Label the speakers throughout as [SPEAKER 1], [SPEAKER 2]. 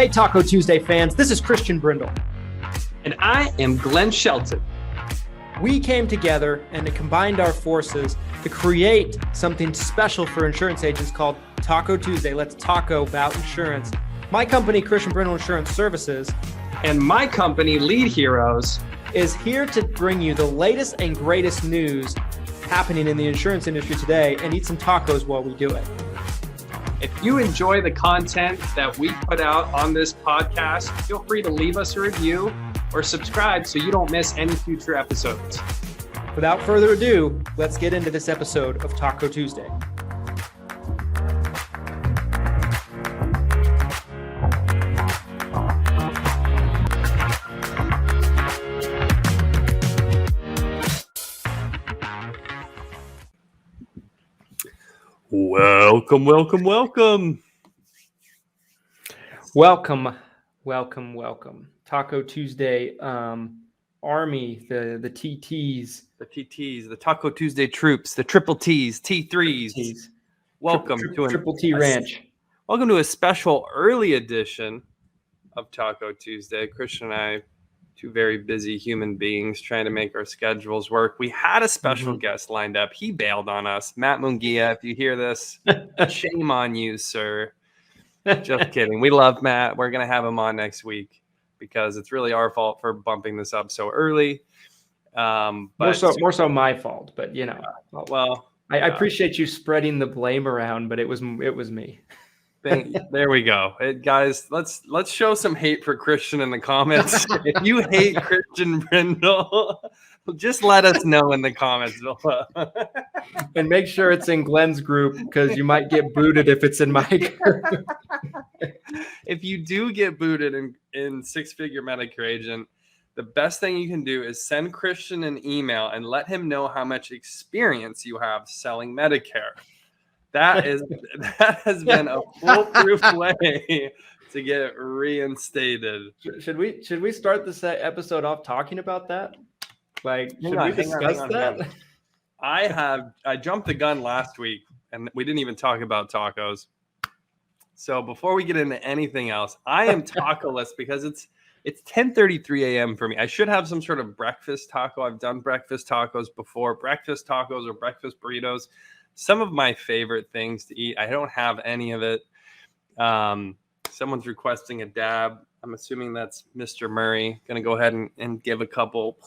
[SPEAKER 1] Hey, Taco Tuesday fans, this is Christian Brindle.
[SPEAKER 2] And I am Glenn Shelton.
[SPEAKER 1] We came together and combined our forces to create something special for insurance agents called Taco Tuesday. Let's taco about insurance. My company, Christian Brindle Insurance Services,
[SPEAKER 2] and my company, Lead Heroes,
[SPEAKER 1] is here to bring you the latest and greatest news happening in the insurance industry today and eat some tacos while we do it.
[SPEAKER 2] If you enjoy the content that we put out on this podcast, feel free to leave us a review or subscribe so you don't miss any future episodes.
[SPEAKER 1] Without further ado, let's get into this episode of Taco Tuesday.
[SPEAKER 2] Welcome.
[SPEAKER 1] Taco Tuesday Army, the TTs.
[SPEAKER 2] The Taco Tuesday troops, the triple T's, T3s. Welcome to
[SPEAKER 1] Triple T Ranch.
[SPEAKER 2] Welcome to a special early edition of Taco Tuesday. Christian and I, two very busy human beings trying to make our schedules work. We had a special guest lined up. He bailed on us. Matt Munguia, if you hear this, shame on you, sir. Just kidding. We love Matt. We're going to have him on next week because it's really our fault for bumping this up so early. But
[SPEAKER 1] more so my fault, but you know. I appreciate you spreading the blame around, but it was me.
[SPEAKER 2] There we go. Guys, let's show some hate for Christian in the comments. If you hate Christian Brindle, just let us know in the comments below.
[SPEAKER 1] And make sure it's in Glenn's group because you might get booted if it's in my group.
[SPEAKER 2] If you do get booted in Six Figure Medicare Agent, the best thing you can do is send Christian an email and let him know how much experience you have selling Medicare. That has been a foolproof way to get reinstated.
[SPEAKER 1] Should we start this episode off talking about that? Like, should we discuss that?
[SPEAKER 2] I jumped the gun last week and we didn't even talk about tacos. So before we get into anything else, I am taco-less because it's 10:33 a.m. for me. I should have some sort of breakfast taco. I've done breakfast tacos before. Breakfast tacos or breakfast burritos. Some of my favorite things to eat. I don't have any of it. Someone's requesting a dab. I'm assuming that's Mr. Murray. Going to go ahead and give a couple.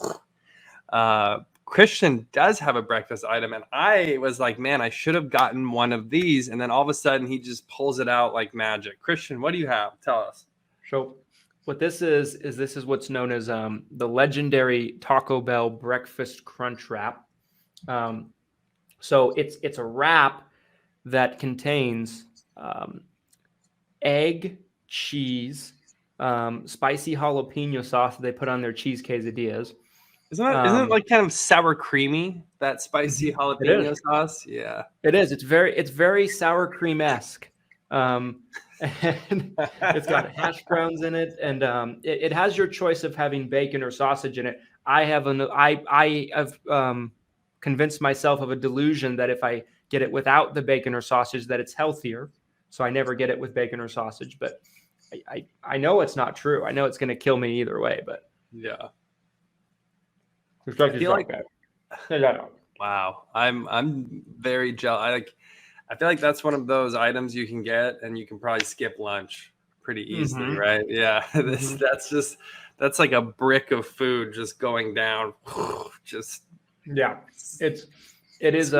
[SPEAKER 2] Christian does have a breakfast item. And I was like, man, I should have gotten one of these. And then all of a sudden he just pulls it out like magic. Christian, what do you have? Tell us.
[SPEAKER 1] So what this is what's known as the legendary Taco Bell Breakfast Crunch Wrap. So it's a wrap that contains egg, cheese, spicy jalapeno sauce that they put on their cheese quesadillas.
[SPEAKER 2] Isn't it like kind of sour creamy, that spicy jalapeno sauce? Yeah,
[SPEAKER 1] it is. It's very sour cream-esque. And it's got hash browns in it, and it has your choice of having bacon or sausage in it. I have convinced myself of a delusion that if I get it without the bacon or sausage, that it's healthier. So I never get it with bacon or sausage, but I know it's not true. I know it's going to kill me either way, but
[SPEAKER 2] yeah.
[SPEAKER 1] I feel like
[SPEAKER 2] wow. I'm very jealous. I feel like that's one of those items you can get and you can probably skip lunch pretty easily, right? Yeah. That's like a brick of food just going down.
[SPEAKER 1] Yeah, it is.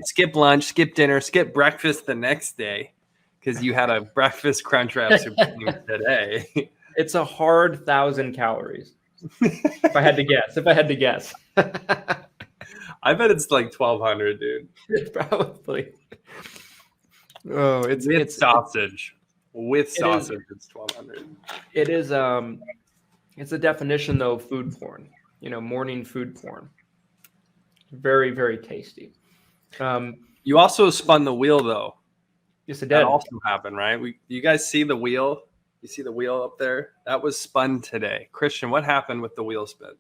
[SPEAKER 2] Skip lunch, skip dinner, skip breakfast the next day because you had a breakfast crunch wrap supreme today.
[SPEAKER 1] It's a hard 1,000 calories. If I had to guess.
[SPEAKER 2] I bet it's like 1,200, dude.
[SPEAKER 1] Probably. Oh, it's
[SPEAKER 2] sausage. With sausage, it's 1,200.
[SPEAKER 1] It is. It's the definition though of food porn. Morning food porn. Very, very tasty.
[SPEAKER 2] You also spun the wheel, though.
[SPEAKER 1] Yes, it did.
[SPEAKER 2] That also happened, right? You guys see the wheel? You see the wheel up there? That was spun today. Christian, what happened with the wheel spin?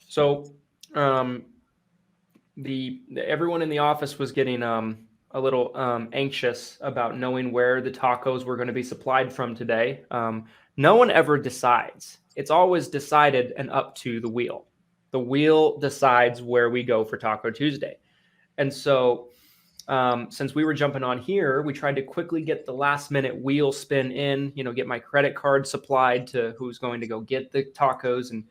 [SPEAKER 1] So, everyone in the office was getting a little anxious about knowing where the tacos were going to be supplied from today. No one ever decides. It's always decided and up to the wheel. The wheel decides where we go for Taco Tuesday. And so since we were jumping on here, we tried to quickly get the last minute wheel spin in, get my credit card supplied to who's going to go get the tacos and,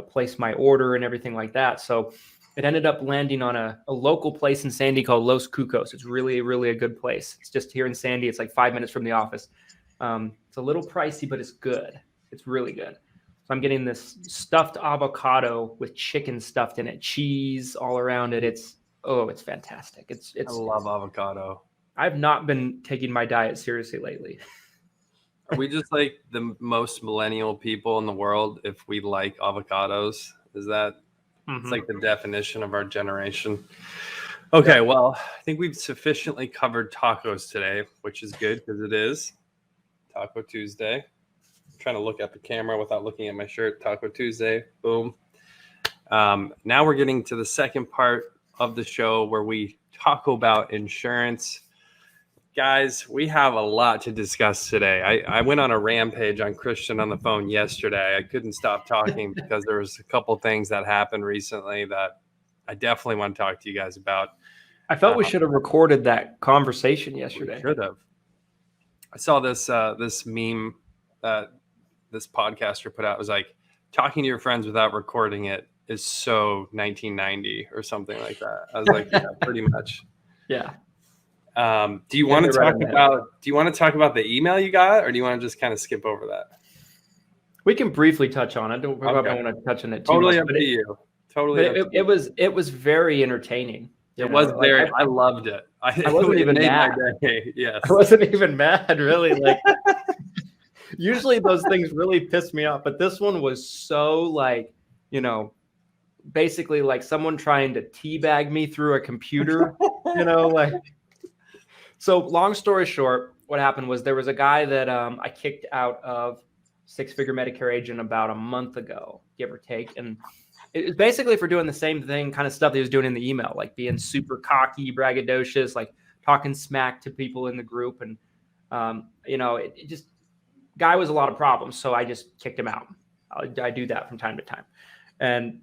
[SPEAKER 1] place my order and everything like that. So it ended up landing on a local place in Sandy called Los Cucos. It's really, really a good place. It's just here in Sandy. It's like 5 minutes from the office. It's a little pricey, but it's good. It's really good. So I'm getting this stuffed avocado with chicken stuffed in it, cheese all around it. It's fantastic. I
[SPEAKER 2] love avocado.
[SPEAKER 1] I've not been taking my diet seriously lately.
[SPEAKER 2] Are we just like the most millennial people in the world if we like avocados? Is that it's like the definition of our generation? Okay, well, I think we've sufficiently covered tacos today, which is good because it is Taco Tuesday. I'm trying to look at the camera without looking at my shirt. Taco Tuesday, boom. Now we're getting to the second part of the show where we talk about insurance. Guys, we have a lot to discuss today. I went on a rampage on Christian on the phone yesterday. I couldn't stop talking because there was a couple things that happened recently that I definitely want to talk to you guys about.
[SPEAKER 1] I felt we should have recorded that conversation yesterday.
[SPEAKER 2] We should have. I saw this meme that this podcaster put out. It was like, talking to your friends without recording it is so 1990 or something like that. I was like, yeah, pretty much.
[SPEAKER 1] Yeah.
[SPEAKER 2] Do you want to talk about the email you got, or do you want to just kind of skip over that?
[SPEAKER 1] We can briefly touch on it. Don't want to touch on it too
[SPEAKER 2] totally
[SPEAKER 1] much.
[SPEAKER 2] Up to you.
[SPEAKER 1] It was very entertaining.
[SPEAKER 2] It was very. I loved it.
[SPEAKER 1] I wasn't even mad.
[SPEAKER 2] Yes.
[SPEAKER 1] I wasn't even mad, really. Like, usually those things really piss me off, but this one was so basically like someone trying to teabag me through a computer. So long story short, what happened was there was a guy that I kicked out of Six-Figure Medicare Agent about a month ago, give or take. And it was basically for doing the same thing, kind of stuff he was doing in the email, like being super cocky, braggadocious, like talking smack to people in the group. And, it just, guy was a lot of problems. So I just kicked him out. I do that from time to time. And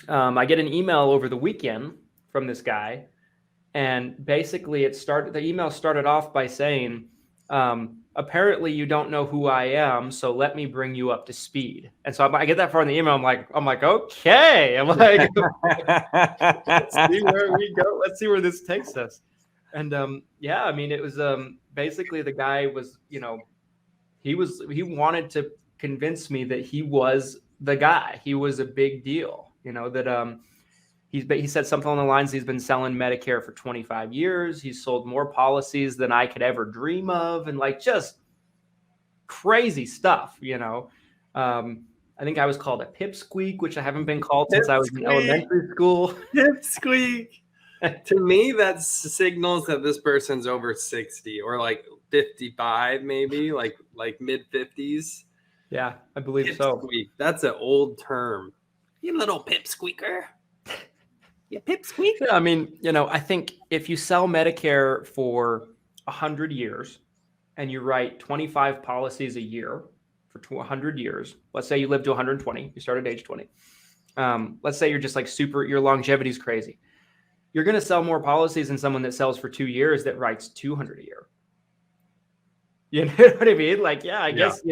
[SPEAKER 1] I get an email over the weekend from this guy. And basically the email started off by saying, apparently you don't know who I am, so let me bring you up to speed. And so I get that far in the email. I'm like, okay. I'm like, let's see where we go. Let's see where this takes us. And it was basically the guy was, he wanted to convince me that he was the guy. He was a big deal, that he said something along the lines, he's been selling Medicare for 25 years. He's sold more policies than I could ever dream of. And just crazy stuff, I think I was called a pipsqueak, which I haven't been called since I was in elementary school.
[SPEAKER 2] Pipsqueak. To me, that signals that this person's over 60 or 55, maybe like mid 50s.
[SPEAKER 1] Yeah, I believe so.
[SPEAKER 2] That's an old term. You little pipsqueaker. Yeah, pipsqueak.
[SPEAKER 1] Yeah, I think if you sell Medicare for 100 years and you write 25 policies a year for 100 years, let's say you live to 120, you start at age 20. Let's say you're just your longevity is crazy. You're going to sell more policies than someone that sells for 2 years that writes 200 a year. You know what I mean? I guess,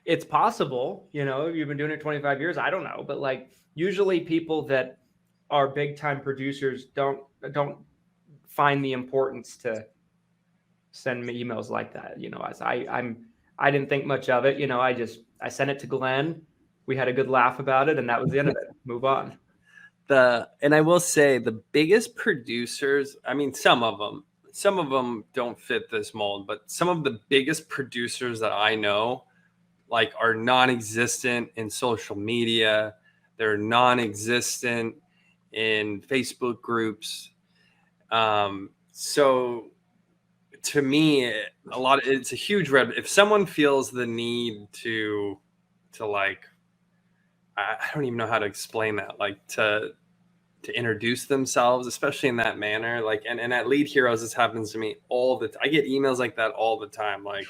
[SPEAKER 1] it's possible, you've been doing it 25 years. I don't know. But usually people that are big time producers don't find the importance to send me emails like that. I didn't think much of it. I sent it to Glenn. We had a good laugh about it, and that was the end of it. Move on.
[SPEAKER 2] And I will say the biggest producers, some of them don't fit this mold, but some of the biggest producers that I know are non-existent in social media. They're non-existent in Facebook groups. So to me, it's a huge red. If someone feels the need to I don't even know how to explain that, to to introduce themselves, especially in that manner. Like, and at Lead Heroes, this happens to me all the time. I get emails like that all the time. Like,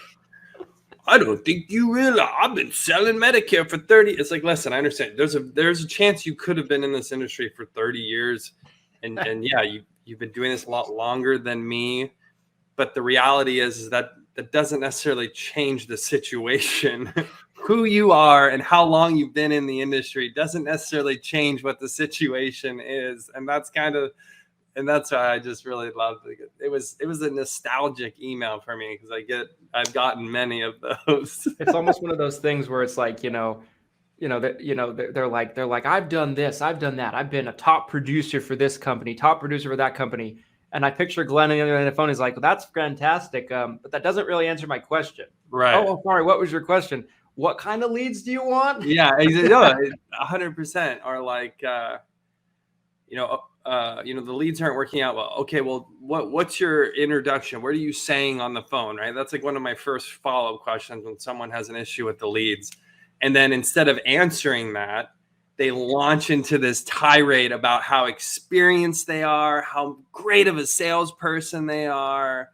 [SPEAKER 2] I don't think you realize I've been selling Medicare for 30. It's like, listen, I understand. There's a chance you could have been in this industry for 30 years. And yeah, you've been doing this a lot longer than me. But the reality is that doesn't necessarily change the situation. Who you are and how long you've been in the industry doesn't necessarily change what the situation is. And that's why I just really loved it. It was a nostalgic email for me because I've gotten many of those.
[SPEAKER 1] It's almost one of those things where it's like, they're like, I've done this, I've done that. I've been a top producer for this company, top producer for that company. And I picture Glenn on the other end of the phone. He's like, well, that's fantastic. But that doesn't really answer my question.
[SPEAKER 2] Right.
[SPEAKER 1] Oh, sorry. What was your question? What kind of leads do you want?
[SPEAKER 2] Yeah, 100%. Or like, the leads aren't working out well. Okay, well, what's your introduction? What are you saying on the phone, right? That's like one of my first follow-up questions when someone has an issue with the leads. And then instead of answering that, they launch into this tirade about how experienced they are, how great of a salesperson they are.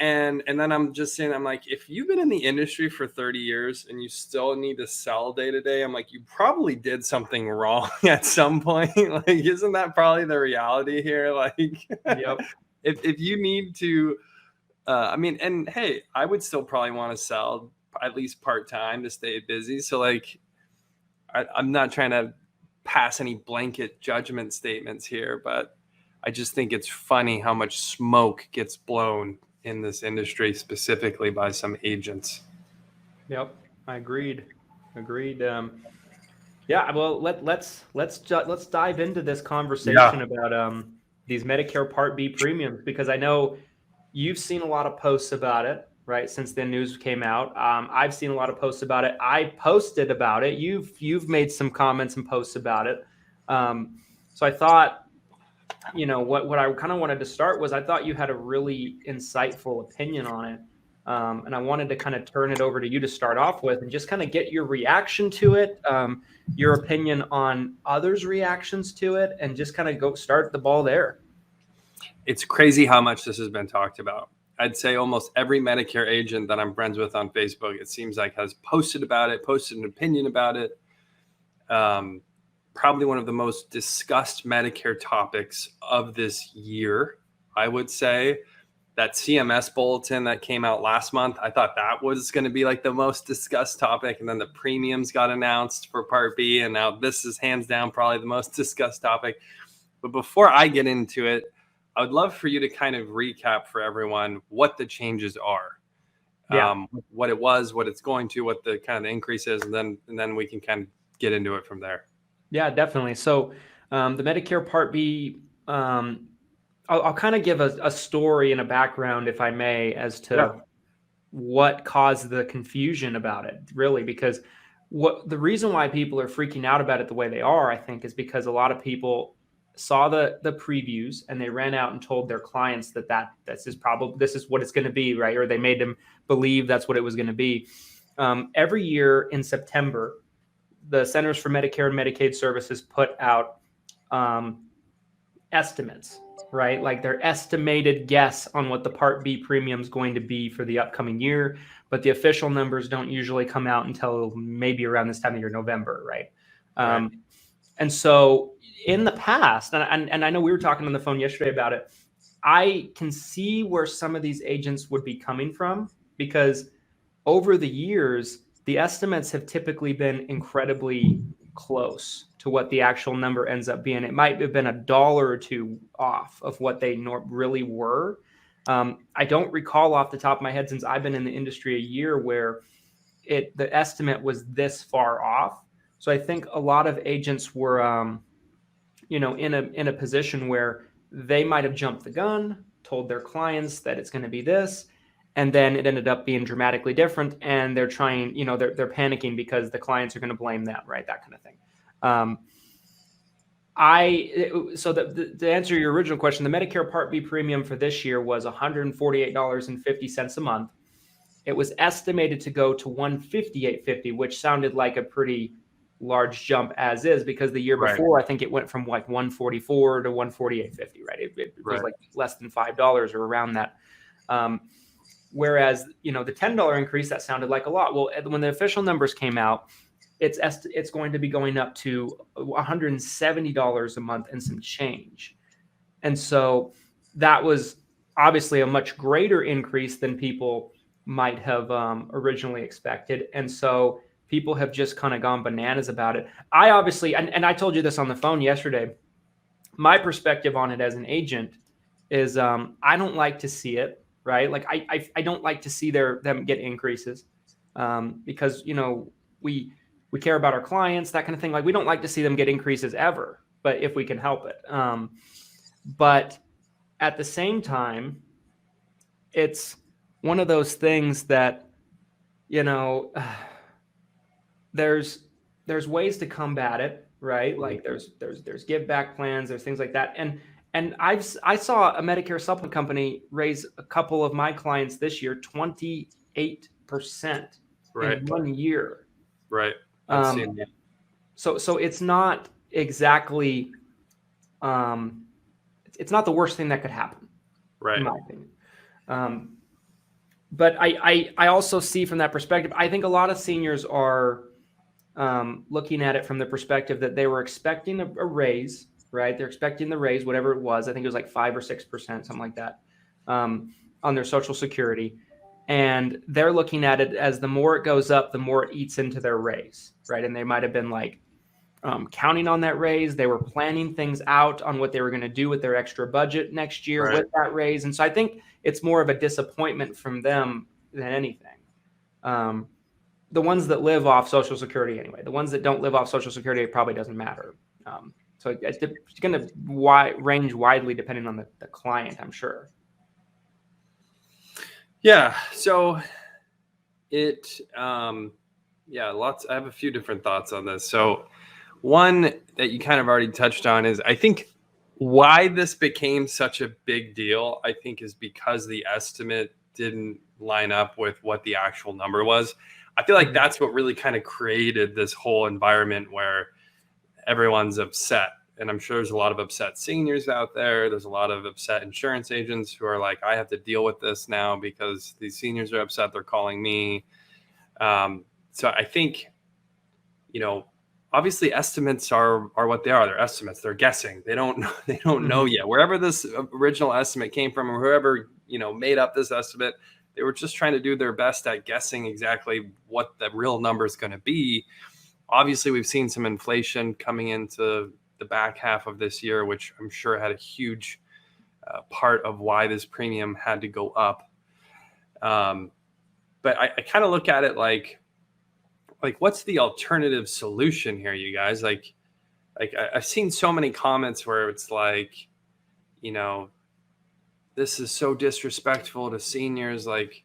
[SPEAKER 2] And then I'm just saying, I'm like, if you've been in the industry for 30 years and you still need to sell day to day, I'm like, you probably did something wrong at some point. Like, isn't that probably the reality here? Like,
[SPEAKER 1] yep.
[SPEAKER 2] if you need to, and hey, I would still probably want to sell at least part-time to stay busy. So like, I'm not trying to pass any blanket judgment statements here, but I just think it's funny how much smoke gets blown in this industry, specifically by some agents.
[SPEAKER 1] Yep, I agreed. Yeah, well, let's dive into this conversation about these Medicare Part B premiums, because I know you've seen a lot of posts about it, right? Since the news came out, I've seen a lot of posts about it. I posted about it. You've made some comments and posts about it. So I thought, what I kind of wanted to start was, I thought you had a really insightful opinion on it. And I wanted to kind of turn it over to you to start off with and just kind of get your reaction to it, your opinion on others' reactions to it, and just kind of go start the ball there.
[SPEAKER 2] It's crazy how much this has been talked about. I'd say almost every Medicare agent that I'm friends with on Facebook, it seems like, has posted about it, posted an opinion about it. Probably one of the most discussed Medicare topics of this year, I would say. That CMS bulletin that came out last month, I thought that was going to be like the most discussed topic. And then the premiums got announced for Part B. And now this is hands down probably the most discussed topic. But before I get into it, I would love for you to kind of recap for everyone what the changes are.
[SPEAKER 1] Yeah.
[SPEAKER 2] What it was, what it's going to, what the kind of the increase is, and then we can kind of get into it from there.
[SPEAKER 1] Yeah, definitely. So the Medicare Part B, I'll kind of give a story and a background, if I may, as to what caused the confusion about it, really, because the reason why people are freaking out about it the way they are, I think, is because a lot of people saw the previews and they ran out and told their clients that this is what it's going to be, right? Or they made them believe that's what it was going to be. Every year in September, the Centers for Medicare and Medicaid Services put out estimates, right? Like their estimated guess on what the Part B premium is going to be for the upcoming year. But the official numbers don't usually come out until maybe around this time of year, November, right? And so in the past, and I know we were talking on the phone yesterday about it, I can see where some of these agents would be coming from, because over the years, the estimates have typically been incredibly close to what the actual number ends up being. It might have been $1 or $2 off of what they really were. I don't recall off the top of my head, since I've been in the industry a year, where the estimate was this far off. So I think a lot of agents were, in a position where they might have jumped the gun, told their clients that it's going to be this, and then it ended up being dramatically different. And they're trying, they're panicking because the clients are going to blame them, right? That kind of thing. So to answer your original question, the Medicare Part B premium for this year was $148.50 a month. It was estimated to go to $158.50, which sounded like a pretty large jump as is, because the year
[SPEAKER 2] Right.
[SPEAKER 1] before, I think it went from like 144 to 148.50, right? It was
[SPEAKER 2] Right.
[SPEAKER 1] like less than $5 or around that. Whereas, the $10 increase, that sounded like a lot. Well, when the official numbers came out, it's going to be going up to $170 a month and some change. And so that was obviously a much greater increase than people might have originally expected. And so people have just kind of gone bananas about it. I obviously, and I told you this on the phone yesterday, my perspective on it as an agent is I don't like to see it, right? Like I don't like to see them get increases because, we care about our clients, that kind of thing. Like, we don't like to see them get increases ever, but if we can help it. But at the same time, it's one of those things that, there's ways to combat it, right? Like there's give back plans, there's things like that. And I saw a Medicare supplement company raise a couple of my clients this year 28%
[SPEAKER 2] Right.
[SPEAKER 1] in 1 year.
[SPEAKER 2] Right.
[SPEAKER 1] So it's not exactly, it's not the worst thing that could happen,
[SPEAKER 2] Right.
[SPEAKER 1] in my opinion. But I also see from that perspective, I think a lot of seniors are looking at it from the perspective that they were expecting a raise, right? They're expecting the raise, whatever it was. I think it was like 5 or 6%, something like that, on their Social Security. And they're looking at it as the more it goes up, the more it eats into their raise, right? And they might have been like counting on that raise. They were planning things out on what they were going to do with their extra budget next year with that raise. And so I think it's more of a disappointment from them than anything. The ones that live off Social Security anyway, the ones that don't live off Social Security, it probably doesn't matter. So it's going to range widely depending on the client, I'm sure.
[SPEAKER 2] Yeah. So lots. I have a few different thoughts on this. So one that you kind of already touched on is, I think, why this became such a big deal, I think, is because the estimate didn't line up with what the actual number was. I feel like that's what really kind of created this whole environment where everyone's upset. And I'm sure there's a lot of upset seniors out there. There's a lot of upset insurance agents who are like, I have to deal with this now because these seniors are upset. They're calling me. So I think, obviously estimates are what they are. They're estimates. They're guessing. They don't know yet. Wherever this original estimate came from, or whoever, made up this estimate, they were just trying to do their best at guessing exactly what the real number is going to be. Obviously, we've seen some inflation coming into the back half of this year, which I'm sure had a huge part of why this premium had to go up. But I kind of look at it like what's the alternative solution here, you guys? Like I've seen so many comments where it's like, this is so disrespectful to seniors. Like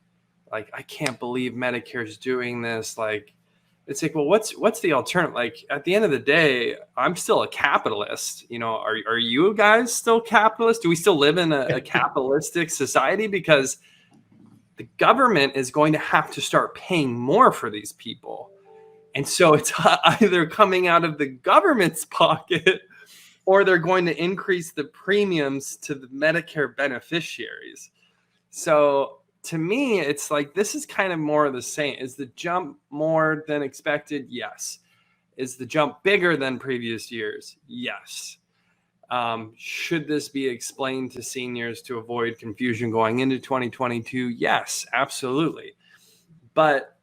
[SPEAKER 2] I can't believe Medicare's doing this. Like, it's like, well, what's the alternative? Like, at the end of the day, I'm still a capitalist. Are you guys still capitalists? Do we still live in a capitalistic society? Because the government is going to have to start paying more for these people. And so it's either coming out of the government's pocket or they're going to increase the premiums to the Medicare beneficiaries. So to me, it's like, this is kind of more of the same. Is the jump more than expected? Yes. Is the jump bigger than previous years? Yes. Should this be explained to seniors to avoid confusion going into 2022? Yes, absolutely. But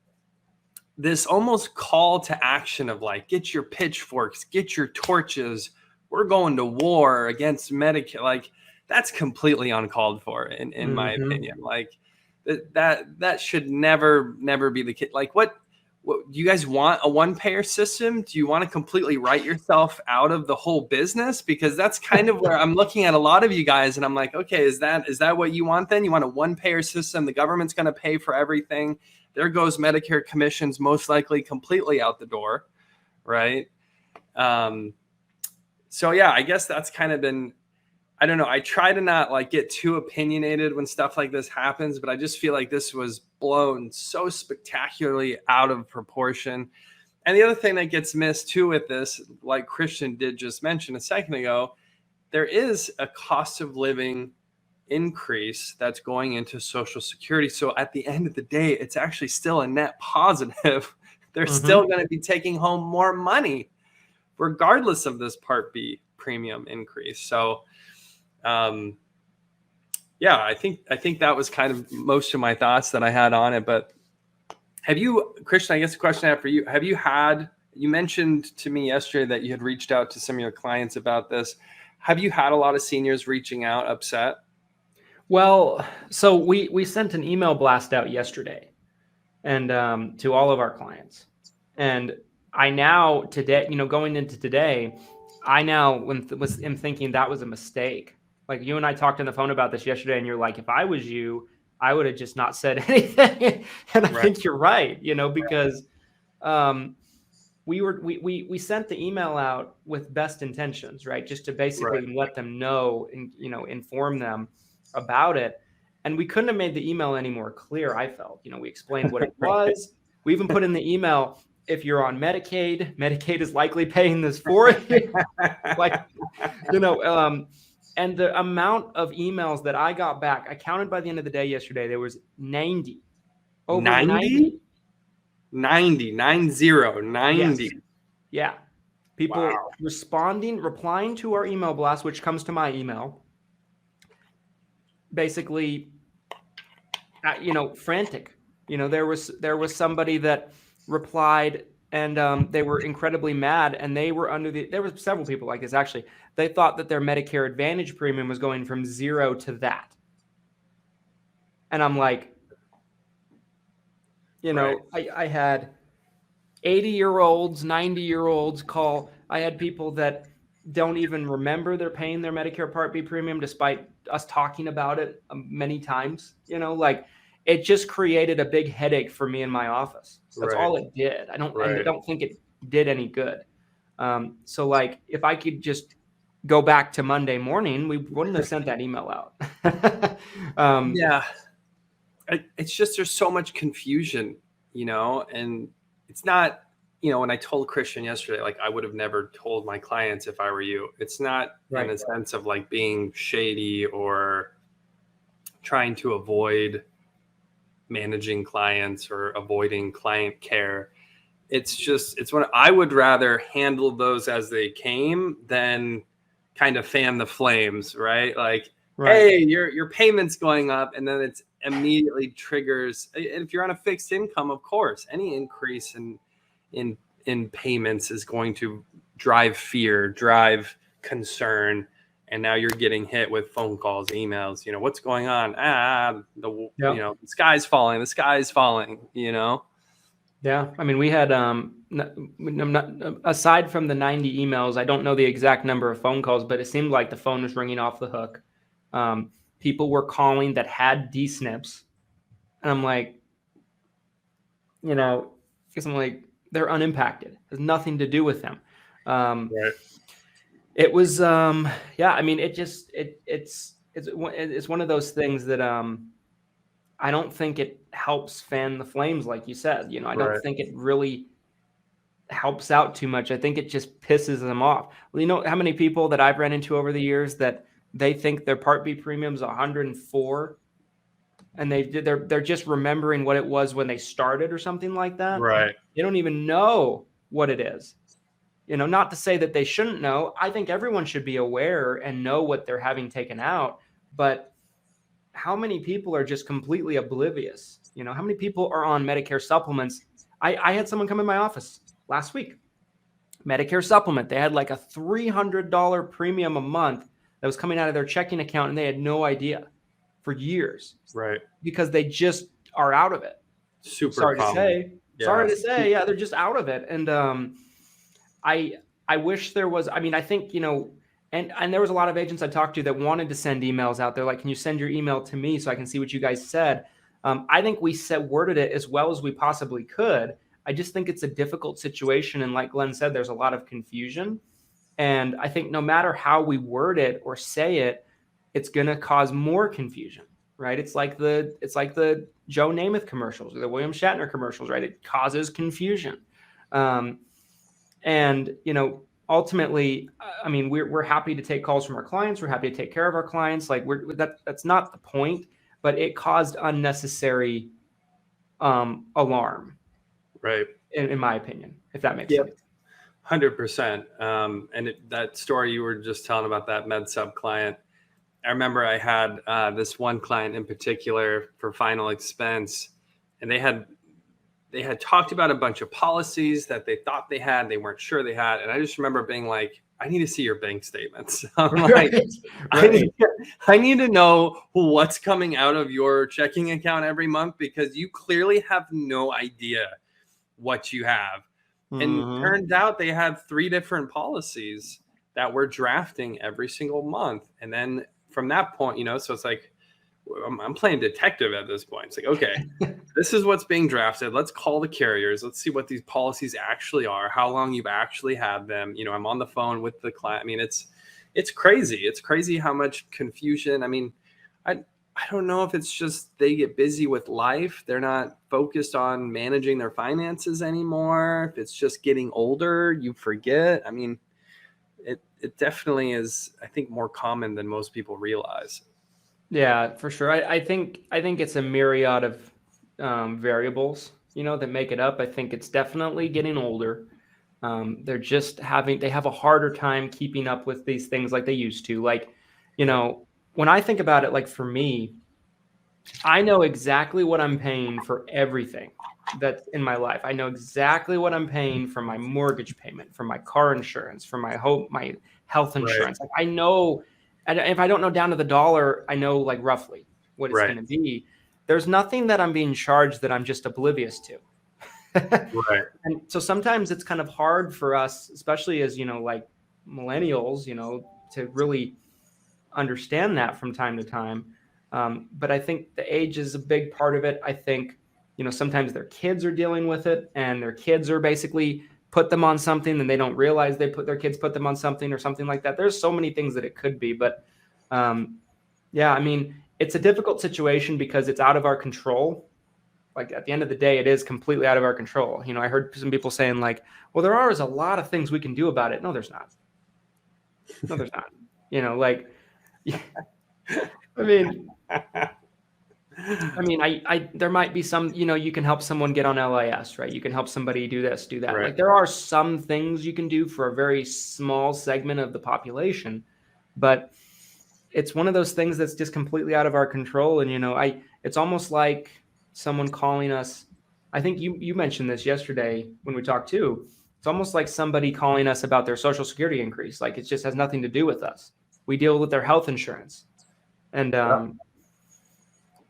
[SPEAKER 2] this almost call to action of like, get your pitchforks, get your torches, we're going to war against Medicare. Like, that's completely uncalled for in my opinion. Like, that should never be the case. Like, what do you guys want? A one-payer system? Do you want to completely write yourself out of the whole business? Because that's kind of where I'm looking at a lot of you guys, and I'm like, okay, is that what you want then? You want a one-payer system? The government's going to pay for everything. There goes Medicare commissions, most likely completely out the door, right? So yeah, I guess that's kind of been, I don't know. I try to not like get too opinionated when stuff like this happens, but I just feel like this was blown so spectacularly out of proportion. And the other thing that gets missed too with this, like Christian did just mention a second ago, there is a cost of living increase that's going into Social Security. So at the end of the day, it's actually still a net positive. They're still going to be taking home more money, regardless of this Part B premium increase. So, yeah, I think that was kind of most of my thoughts that I had on it. But have you, Christian, I guess the question I have for you, you mentioned to me yesterday that you had reached out to some of your clients about this. Have you had a lot of seniors reaching out upset?
[SPEAKER 1] Well, so we sent an email blast out yesterday and to all of our clients. And I now today, going into today, I now am thinking that was a mistake. Like you and I talked on the phone about this yesterday, and you're like, if I was you, I would have just not said anything. And I think you're right, because we sent the email out with best intentions, right? Just to basically let them know and, inform them about it. And we couldn't have made the email any more clear, I felt. We explained what it was. We even put in the email, if you're on Medicaid is likely paying this for you. And the amount of emails that I got back, I counted by the end of the day yesterday, there was 90. Over 90?
[SPEAKER 2] 90.
[SPEAKER 1] Yes. Yeah. People replying to our email blast, which comes to my email. Basically, frantic. There was somebody that replied, and they were incredibly mad, and they were there were several people like this actually. They thought that their Medicare Advantage premium was going from 0 to that, and I'm like, I had 80-year-olds, 90-year-olds call. I had people that don't even remember they're paying their Medicare Part B premium, despite us talking about it many times. It just created a big headache for me in my office. That's all it did. I don't think it did any good. So if I could just go back to Monday morning, we wouldn't have sent that email out.
[SPEAKER 2] It's just, there's so much confusion, and it's not, when I told Christian yesterday, I would have never told my clients if I were you. It's not in a sense of being shady or trying to avoid managing clients or avoiding client care. It's when I would rather handle those as they came than kind of fan the flames, right? Hey, your payment's going up, and then it's immediately triggers. And if you're on a fixed income, of course, any increase in payments is going to drive fear, drive concern. And now you're getting hit with phone calls, emails, what's going on? The sky's falling,
[SPEAKER 1] Yeah. I mean, we had, aside from the 90 emails, I don't know the exact number of phone calls, but it seemed like the phone was ringing off the hook. People were calling that had DSNPs. And I'm like, because I'm like, they're unimpacted. It has nothing to do with them. It was, I mean, it's one of those things that, I don't think it helps fan the flames, like you said. I don't think it really helps out too much. I think it just pisses them off. Well, how many people that I've ran into over the years that they think their Part B premium is 104, and they're just remembering what it was when they started or something like that.
[SPEAKER 2] Right.
[SPEAKER 1] They don't even know what it is. Not to say that they shouldn't know. I think everyone should be aware and know what they're having taken out. But how many people are just completely oblivious? How many people are on Medicare supplements? I had someone come in my office last week. Medicare supplement. They had a $300 premium a month that was coming out of their checking account, and they had no idea for years.
[SPEAKER 2] Right.
[SPEAKER 1] Because they just are out of it.
[SPEAKER 2] Sorry to
[SPEAKER 1] say. Yeah, they're just out of it. And I wish there was, I think, and there was a lot of agents I talked to that wanted to send emails out there. Can you send your email to me so I can see what you guys said? I think we worded it as well as we possibly could. I just think it's a difficult situation. And like Glenn said, there's a lot of confusion. And I think no matter how we word it or say it, it's going to cause more confusion, right? It's like the Joe Namath commercials or the William Shatner commercials, right? It causes confusion. And, ultimately, I mean, we're happy to take calls from our clients. We're happy to take care of our clients. Like that's not the point, but it caused unnecessary alarm,
[SPEAKER 2] Right.
[SPEAKER 1] in my opinion, if that makes
[SPEAKER 2] Yep.
[SPEAKER 1] sense.
[SPEAKER 2] 100%. That story you were just telling about that med sub client, I remember I had this one client in particular for final expense, and they had talked about a bunch of policies that they thought they had, they weren't sure they had, and I just remember being like, I need to see your bank statements. I'm like,
[SPEAKER 1] Right.
[SPEAKER 2] I need to know what's coming out of your checking account every month, because you clearly have no idea what you have. And
[SPEAKER 1] Mhm.
[SPEAKER 2] turns out they had 3 different policies that we're drafting every single month. And then from that point, so it's like, I'm playing detective at this point. It's like, okay, this is what's being drafted. Let's call the carriers. Let's see what these policies actually are, how long you've actually had them. I'm on the phone with the client. I mean, it's crazy. It's crazy how much confusion. I mean, I don't know if it's just they get busy with life. They're not focused on managing their finances anymore. If it's just getting older, you forget. I mean, it definitely is, I think, more common than most people realize.
[SPEAKER 1] Yeah, for sure. I think it's a myriad of variables, that make it up. I think it's definitely getting older. They have a harder time keeping up with these things like they used to. Like, when I think about it, like for me, I know exactly what I'm paying for everything that's in my life. I know exactly what I'm paying for my mortgage payment, for my car insurance, for my health
[SPEAKER 2] Right.
[SPEAKER 1] insurance. Like I know, and if I don't know down to the dollar, I know like roughly what it's
[SPEAKER 2] Right.
[SPEAKER 1] going to be. There's nothing that I'm being charged that I'm just oblivious to.
[SPEAKER 2] Right.
[SPEAKER 1] And so sometimes it's kind of hard for us, especially as, like millennials, to really understand that from time to time. But I think the age is a big part of it. I think, sometimes their kids are dealing with it and their kids are basically put them on something and they don't realize their kids put them on something or something like that. There's so many things that it could be, but yeah, I mean, it's a difficult situation because it's out of our control. Like at the end of the day, it is completely out of our control. I heard some people saying like, well, there are a lot of things we can do about it. No, there's not. No, there's not. Like, I mean, there might be some, you can help someone get on LIS, right? You can help somebody do this, do that.
[SPEAKER 2] Right.
[SPEAKER 1] Like there are some things you can do for a very small segment of the population, but it's one of those things that's just completely out of our control. And, it's almost like someone calling us. I think you mentioned this yesterday when we talked too. It's almost like somebody calling us about their Social Security increase. Like it just has nothing to do with us. We deal with their health insurance. And,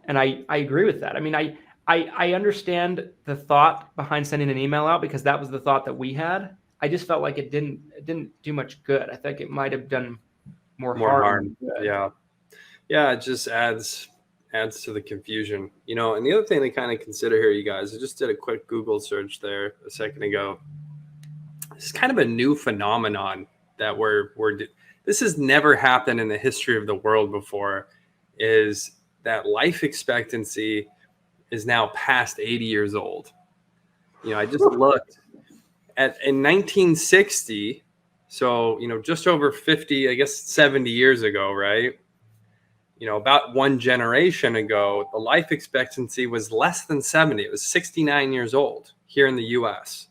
[SPEAKER 1] and I agree with that. I mean, I understand the thought behind sending an email out because that was the thought that we had. I just felt like it didn't do much good. I think it might have done more harm.
[SPEAKER 2] Yeah. Yeah. It just adds to the confusion, and the other thing to kind of consider here, you guys, I just did a quick Google search there a second ago. It's kind of a new phenomenon that this has never happened in the history of the world before, is that life expectancy is now past 80 years old. I just looked in 1960. So, just over 50, I guess 70 years ago, right? About one generation ago, the life expectancy was less than 70. It was 69 years old here in the US.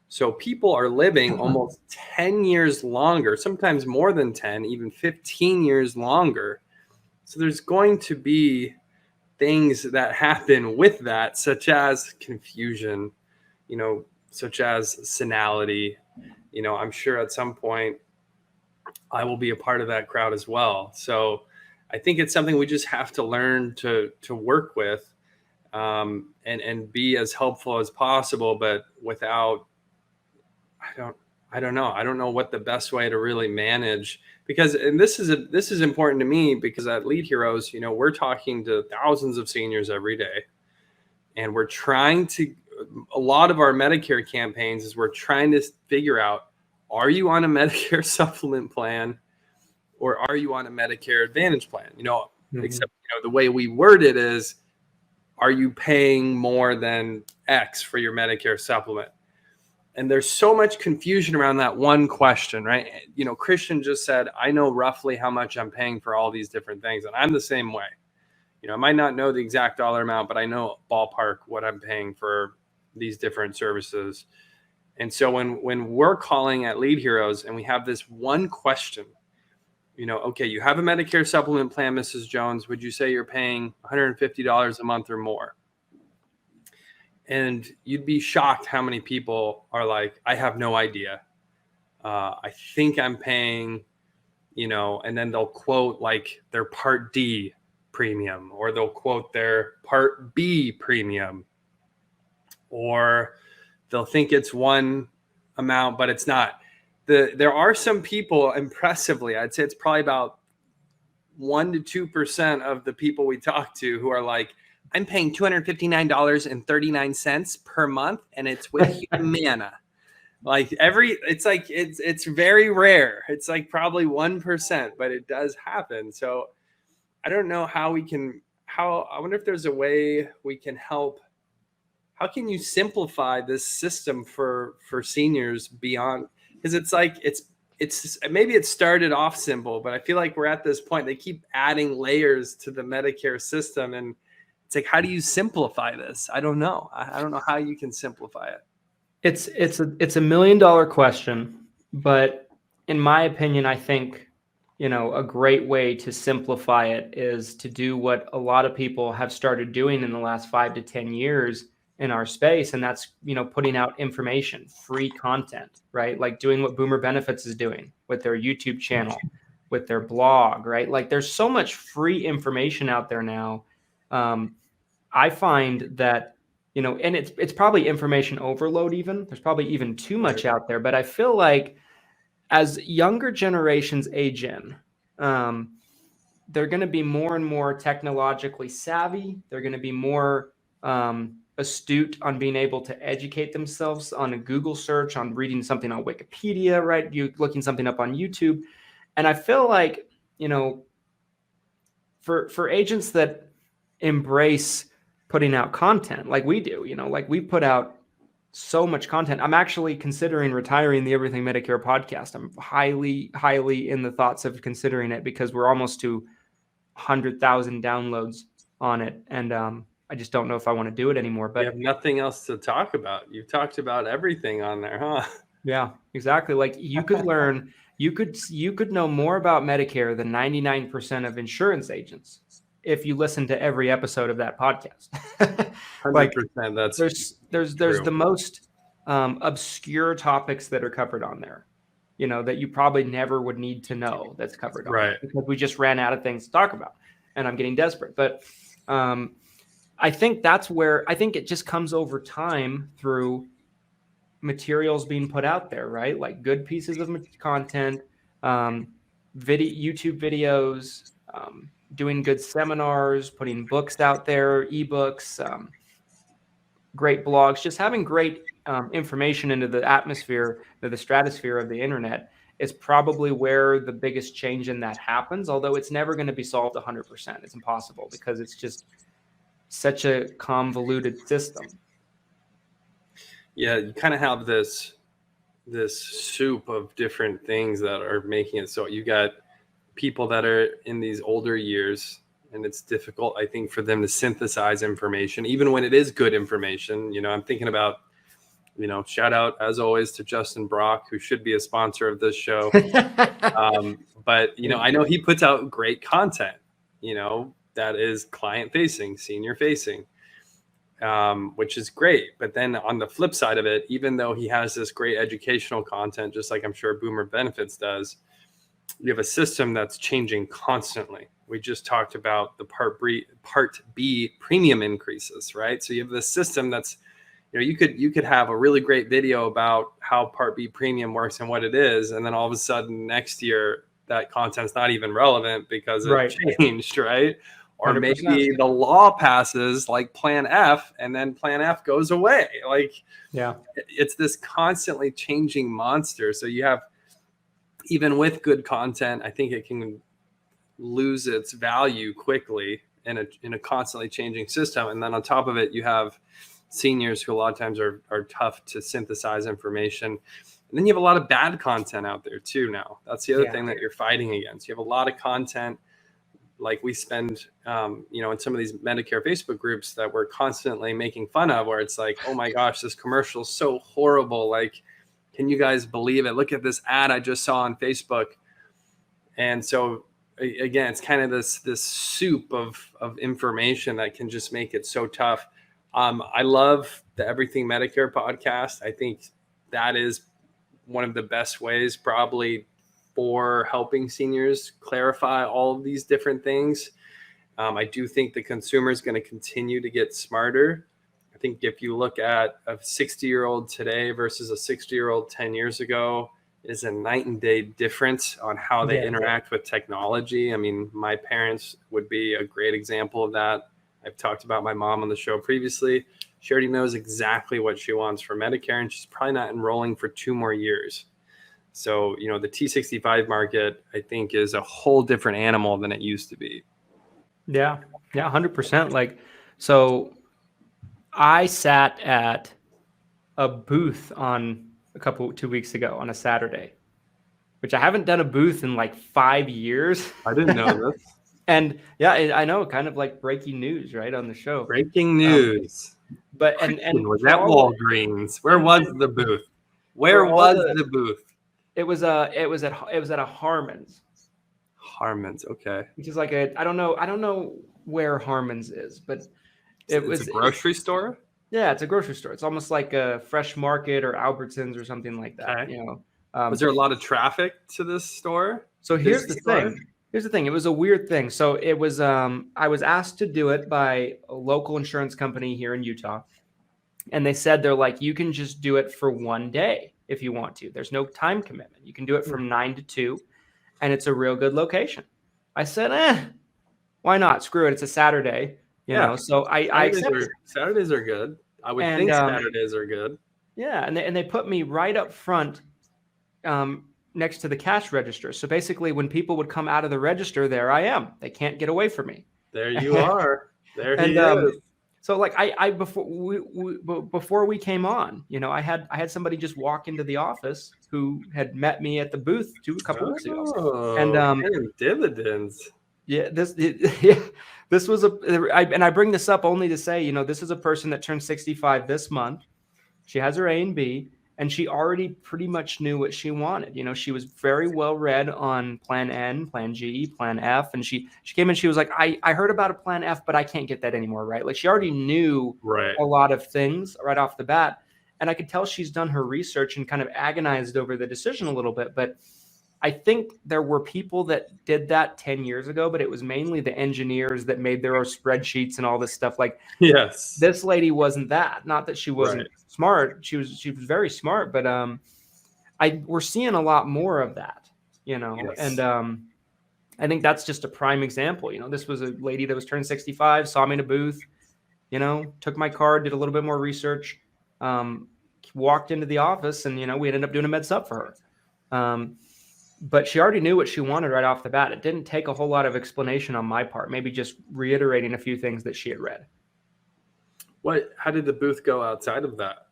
[SPEAKER 2] So people are living almost 10 years longer, sometimes more than 10, even 15 years longer. So there's going to be things that happen with that, such as confusion, such as senility. I'm sure at some point I will be a part of that crowd as well. So I think it's something we just have to learn to work with, and be as helpful as possible, but without, I don't know. I don't know what the best way to really manage, because, and this is important to me, because at Lead Heroes, we're talking to thousands of seniors every day, and a lot of our Medicare campaigns is we're trying to figure out, are you on a Medicare supplement plan or are you on a Medicare Advantage plan?
[SPEAKER 1] Mm-hmm.
[SPEAKER 2] Except, the way we word it is, are you paying more than X for your Medicare supplement? And there's so much confusion around that one question, right? You know, Christian just said, I know roughly how much I'm paying for all these different things. And I'm the same way. You know, I might not know the exact dollar amount, but I know ballpark what I'm paying for these different services. And so when we're calling at Lead Heroes and we have this one question, you know, okay, you have a Medicare supplement plan, Mrs. Jones. Would you say you're paying $150 a month or more? And you'd be shocked how many people are like, I have no idea. I think I'm paying, you know, and then they'll quote like their Part D premium, or they'll quote their Part B premium, or they'll think it's one amount, but it's not. There are some people, impressively, I'd say it's probably about 1% to 2% of the people we talk to who are like, I'm paying $259.39 per month, and it's with Humana. Like it's very rare. It's like probably 1%, but it does happen. So I don't know I wonder if there's a way we can help. How can you simplify this system for seniors beyond? Because it's like, it's maybe it started off simple, but I feel like we're at this point, they keep adding layers to the Medicare system. And it's like, how do you simplify this? I don't know. I don't know how you can simplify it.
[SPEAKER 1] It's $1 million question, but in my opinion, I think, you know, a great way to simplify it is to do what a lot of people have started doing in the last 5 to 10 years in our space. And that's, you know, putting out information, free content, right? Like doing what Boomer Benefits is doing with their YouTube channel, with their blog, right? Like there's so much free information out there now. I find that, you know, and it's probably information overload even. There's probably even too much out there. But I feel like as younger generations age in, they're going to be more and more technologically savvy. They're going to be more astute on being able to educate themselves on a Google search, on reading something on Wikipedia, right? You looking something up on YouTube. And I feel like, you know, for agents that embrace putting out content like we do, you know, like we put out so much content. I'm actually considering retiring the Everything Medicare podcast. I'm highly, highly in the thoughts of considering it because we're almost to 100,000 downloads on it. And I just don't know if I want to do it anymore. But
[SPEAKER 2] you have nothing else to talk about. You've talked about everything on there, huh?
[SPEAKER 1] Yeah, exactly. Like you could learn, you could know more about Medicare than 99% of insurance agents if you listen to every episode of that podcast.
[SPEAKER 2] 100%. That's
[SPEAKER 1] there's the most obscure topics that are covered on there, you know, that you probably never would need to know that's covered on
[SPEAKER 2] right.
[SPEAKER 1] because we just ran out of things to talk about and I'm getting desperate. But I think that's where I think it just comes over time through materials being put out there, right? Like good pieces of content, YouTube videos, doing good seminars, putting books out there, ebooks, great blogs, just having great information into the atmosphere, the stratosphere of the internet is probably where the biggest change in that happens. Although it's never going to be solved 100%. It's impossible because it's just such a convoluted system.
[SPEAKER 2] Yeah, you kind of have this soup of different things that are making it so. You got people that are in these older years, and it's difficult, I think, for them to synthesize information, even when it is good information. You know, I'm thinking about, you know, shout out as always to Justin Brock, who should be a sponsor of this show. But, you know, I know he puts out great content, you know, that is client facing, senior facing. Which is great. But then on the flip side of it, even though he has this great educational content, just like I'm sure Boomer Benefits does, you have a system that's changing constantly. We just talked about the Part B premium increases, right? So you have this system that's, you know, you could have a really great video about how Part B premium works and what it is, and then all of a sudden next year that content's not even relevant because it changed, right? Or 100%. Maybe the law passes like Plan F and then Plan F goes away. Like, yeah, it's this constantly changing monster. So you have, even with good content, I think it can lose its value quickly in a constantly changing system. And then on top of it, you have seniors who a lot of times are tough to synthesize information. And then you have a lot of bad content out there too now. That's the other thing that you're fighting against. You have a lot of content, like we spend, in some of these Medicare Facebook groups that we're constantly making fun of, where it's like, oh my gosh, this commercial is so horrible. Like, can you guys believe it? Look at this ad I just saw on Facebook. And so again, it's kind of this soup of information that can just make it so tough. I love the Everything Medicare podcast. I think that is one of the best ways probably for helping seniors clarify all of these different things. I do think the consumer is going to continue to get smarter. I think if you look at a 60-year-old today versus a 60-year-old 10 years ago, is a night and day difference on how they interact with technology. I mean, my parents would be a great example of that. I've talked about my mom on the show previously. She already knows exactly what she wants for Medicare, and she's probably not enrolling for 2 more years. So, the T65 market, I think, is a whole different animal than it used to be.
[SPEAKER 1] Yeah, 100%. Like, so I sat at a booth on 2 weeks ago on a Saturday, which I haven't done a booth in like 5 years.
[SPEAKER 2] I didn't know this.
[SPEAKER 1] And yeah, I know, kind of like breaking news, right, on the show.
[SPEAKER 2] Breaking news.
[SPEAKER 1] But and
[SPEAKER 2] was that Walgreens? Where was the booth? Where was the booth?
[SPEAKER 1] It was at a Harmon's.
[SPEAKER 2] Harmon's, okay.
[SPEAKER 1] Which is like I don't know where Harmon's is, but
[SPEAKER 2] it's a grocery store?
[SPEAKER 1] Yeah, it's a grocery store. It's almost like a Fresh Market or Albertsons or something like that.
[SPEAKER 2] Okay. Was there a lot of traffic to this store?
[SPEAKER 1] So here's the thing. It was a weird thing. So it was I was asked to do it by a local insurance company here in Utah. And they said, they're like, you can just do it for 1 day if you want to. There's no time commitment. You can do it from 9 to 2, and it's a real good location. I said, why not? Screw it. It's a Saturday, you know. So I accepted.
[SPEAKER 2] Saturdays are good. I would think Saturdays are good.
[SPEAKER 1] Yeah, and they put me right up front, next to the cash register. So basically, when people would come out of the register, there I am. They can't get away from me.
[SPEAKER 2] There you are. There he is.
[SPEAKER 1] So like before we came on, I had somebody just walk into the office who had met me at the booth a couple weeks ago, and
[SPEAKER 2] dividends.
[SPEAKER 1] Yeah, this was and I bring this up only to say, this is a person that turned 65 this month. She has her A and B, and she already pretty much knew what she wanted. She was very well read on Plan N, Plan G, Plan F, and she came in. She was like, I heard about a Plan F, but I can't get that anymore, right? Like she already knew a lot of things right off the bat, and I could tell she's done her research and kind of agonized over the decision a little bit. But I think there were people that did that 10 years ago, but it was mainly the engineers that made their own spreadsheets and all this stuff. Like,
[SPEAKER 2] yes,
[SPEAKER 1] this lady wasn't that. Not that she wasn't smart. She was very smart, but we're seeing a lot more of that, and I think that's just a prime example. This was a lady that was turned 65, saw me in a booth, took my card, did a little bit more research, walked into the office, and, we ended up doing a med sup for her. But she already knew what she wanted right off the bat. It didn't take a whole lot of explanation on my part, maybe just reiterating a few things that she had read.
[SPEAKER 2] How did the booth go outside of that?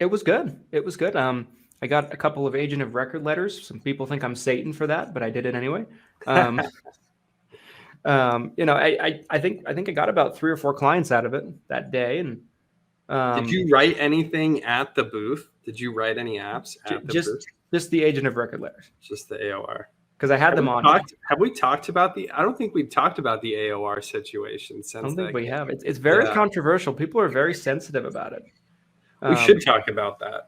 [SPEAKER 1] It was good. I got a couple of agent of record letters. Some people think I'm Satan for that, but I did it anyway. I think I got about 3 or 4 clients out of it that day. And
[SPEAKER 2] did you write anything at the booth? Did you write any apps at the booth?
[SPEAKER 1] Just the agent of record letters.
[SPEAKER 2] Just the AOR.
[SPEAKER 1] Because I had them on.
[SPEAKER 2] Have we talked about I don't think we've talked about the AOR situation since.
[SPEAKER 1] I don't think we have. It's very controversial. People are very sensitive about it.
[SPEAKER 2] We should talk about that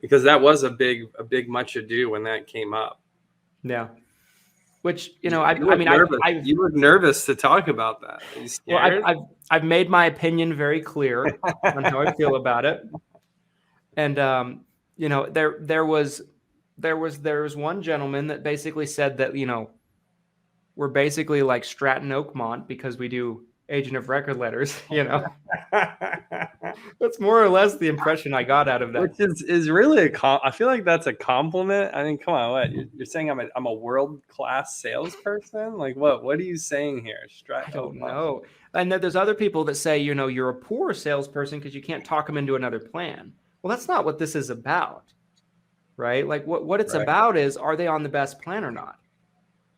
[SPEAKER 2] because that was a big much ado when that came up.
[SPEAKER 1] Yeah. Which, you
[SPEAKER 2] look nervous to talk about that. Are you scared?
[SPEAKER 1] Well, I've made my opinion very clear on how I feel about it. And, there was one gentleman that basically said that, we're basically like Stratton Oakmont because we do agent of record letters, But That's more or less the impression I got out of that.
[SPEAKER 2] Which is really I feel like that's a compliment. I mean, come on, what you're saying? I'm a world-class salesperson. Like what are you saying here?
[SPEAKER 1] I don't know. And then there's other people that say, you're a poor salesperson because you can't talk them into another plan. Well, that's not what this is about, right? Like what it's about is, are they on the best plan or not?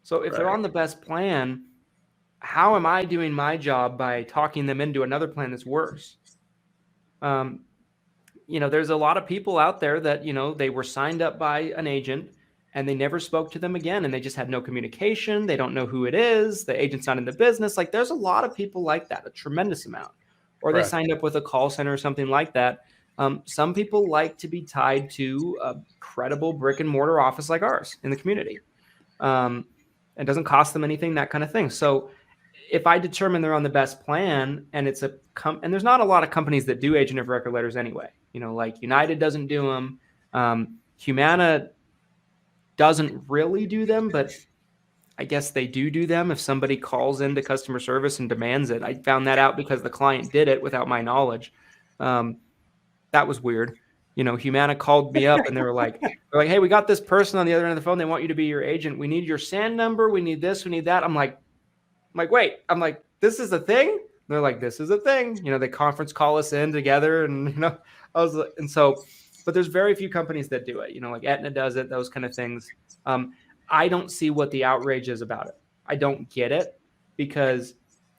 [SPEAKER 1] So if they're on the best plan, how am I doing my job by talking them into another plan that's worse? There's a lot of people out there that, they were signed up by an agent and they never spoke to them again, and they just had no communication. They don't know who it is. The agent's not in the business. Like, there's a lot of people like that, a tremendous amount. Or they signed up with a call center or something like that. Some people like to be tied to a credible brick and mortar office like ours in the community. It doesn't cost them anything, that kind of thing. So if I determine they're on the best plan, and it's and there's not a lot of companies that do agent of record letters anyway, like United doesn't do them. Humana doesn't really do them, but I guess they do them if somebody calls into customer service and demands it. I found that out because the client did it without my knowledge. That was weird. Humana called me up and they're like, hey, we got this person on the other end of the phone. They want you to be your agent. We need your SAN number. We need this. We need that. I'm like, wait. I'm like, this is a thing? They're like, this is a thing. They conference call us in together, and but there's very few companies that do it. Like Aetna does it, those kind of things. I don't see what the outrage is about it. I don't get it, because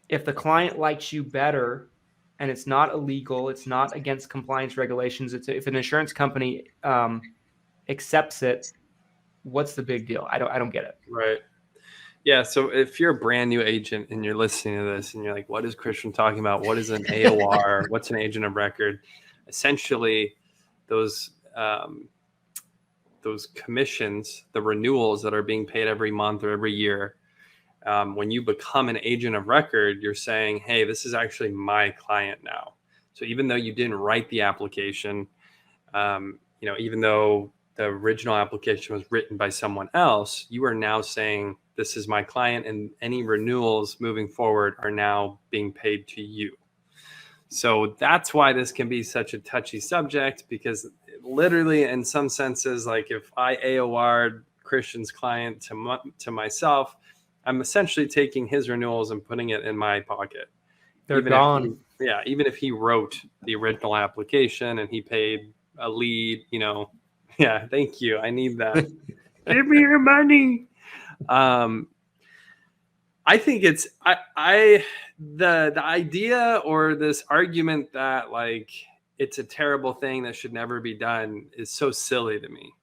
[SPEAKER 1] if the client likes you better and it's not illegal, it's not against compliance regulations, if an insurance company accepts it, what's the big deal? I don't get it.
[SPEAKER 2] Right. Yeah. So if you're a brand new agent and you're listening to this and you're like, what is Christian talking about? What is an AOR? What's an agent of record? Essentially, those commissions, the renewals that are being paid every month or every year, when you become an agent of record, you're saying, hey, this is actually my client now. So even though you didn't write the application, even though the original application was written by someone else, you are now saying, this is my client, and any renewals moving forward are now being paid to you. So that's why this can be such a touchy subject, because literally, in some senses, like if I AOR'd Christian's client to myself, I'm essentially taking his renewals and putting it in my pocket.
[SPEAKER 1] They're gone.
[SPEAKER 2] Even if he wrote the original application and he paid a lead, yeah, thank you. I need that. Give me your money. I think it's the idea or this argument that like it's a terrible thing that should never be done is so silly to me,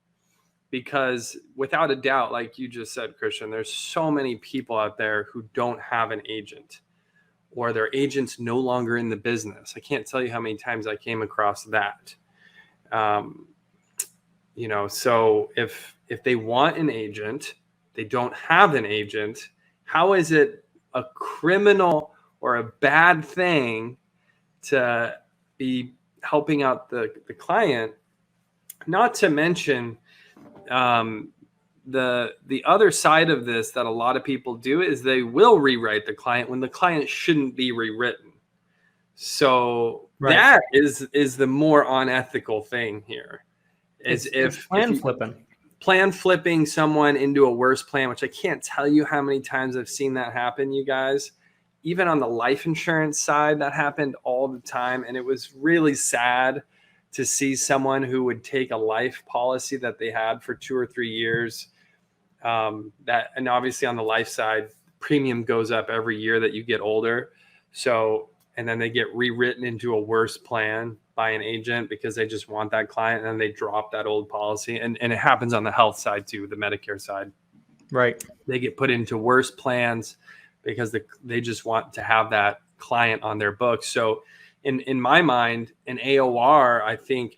[SPEAKER 2] because without a doubt, like you just said, Christian, there's so many people out there who don't have an agent, or their agent's no longer in the business. I can't tell you how many times I came across that. So if they want an agent, they don't have an agent, how is it a criminal or a bad thing to be helping out the client? Not to mention the other side of this that a lot of people do is they will rewrite the client when the client shouldn't be rewritten. So that is the more unethical thing here. It's plan flipping someone into a worse plan, which I can't tell you how many times I've seen that happen, you guys. Even on the life insurance side, that happened all the time. And it was really sad to see someone who would take a life policy that they had for 2 or 3 years. And obviously on the life side, premium goes up every year that you get older. So, and then they get rewritten into a worse plan by an agent because they just want that client, and then they drop that old policy. And it happens on the health side too, the Medicare side.
[SPEAKER 1] Right. They
[SPEAKER 2] get put into worse plans because they just want to have that client on their books. So in my mind, an AOR, I think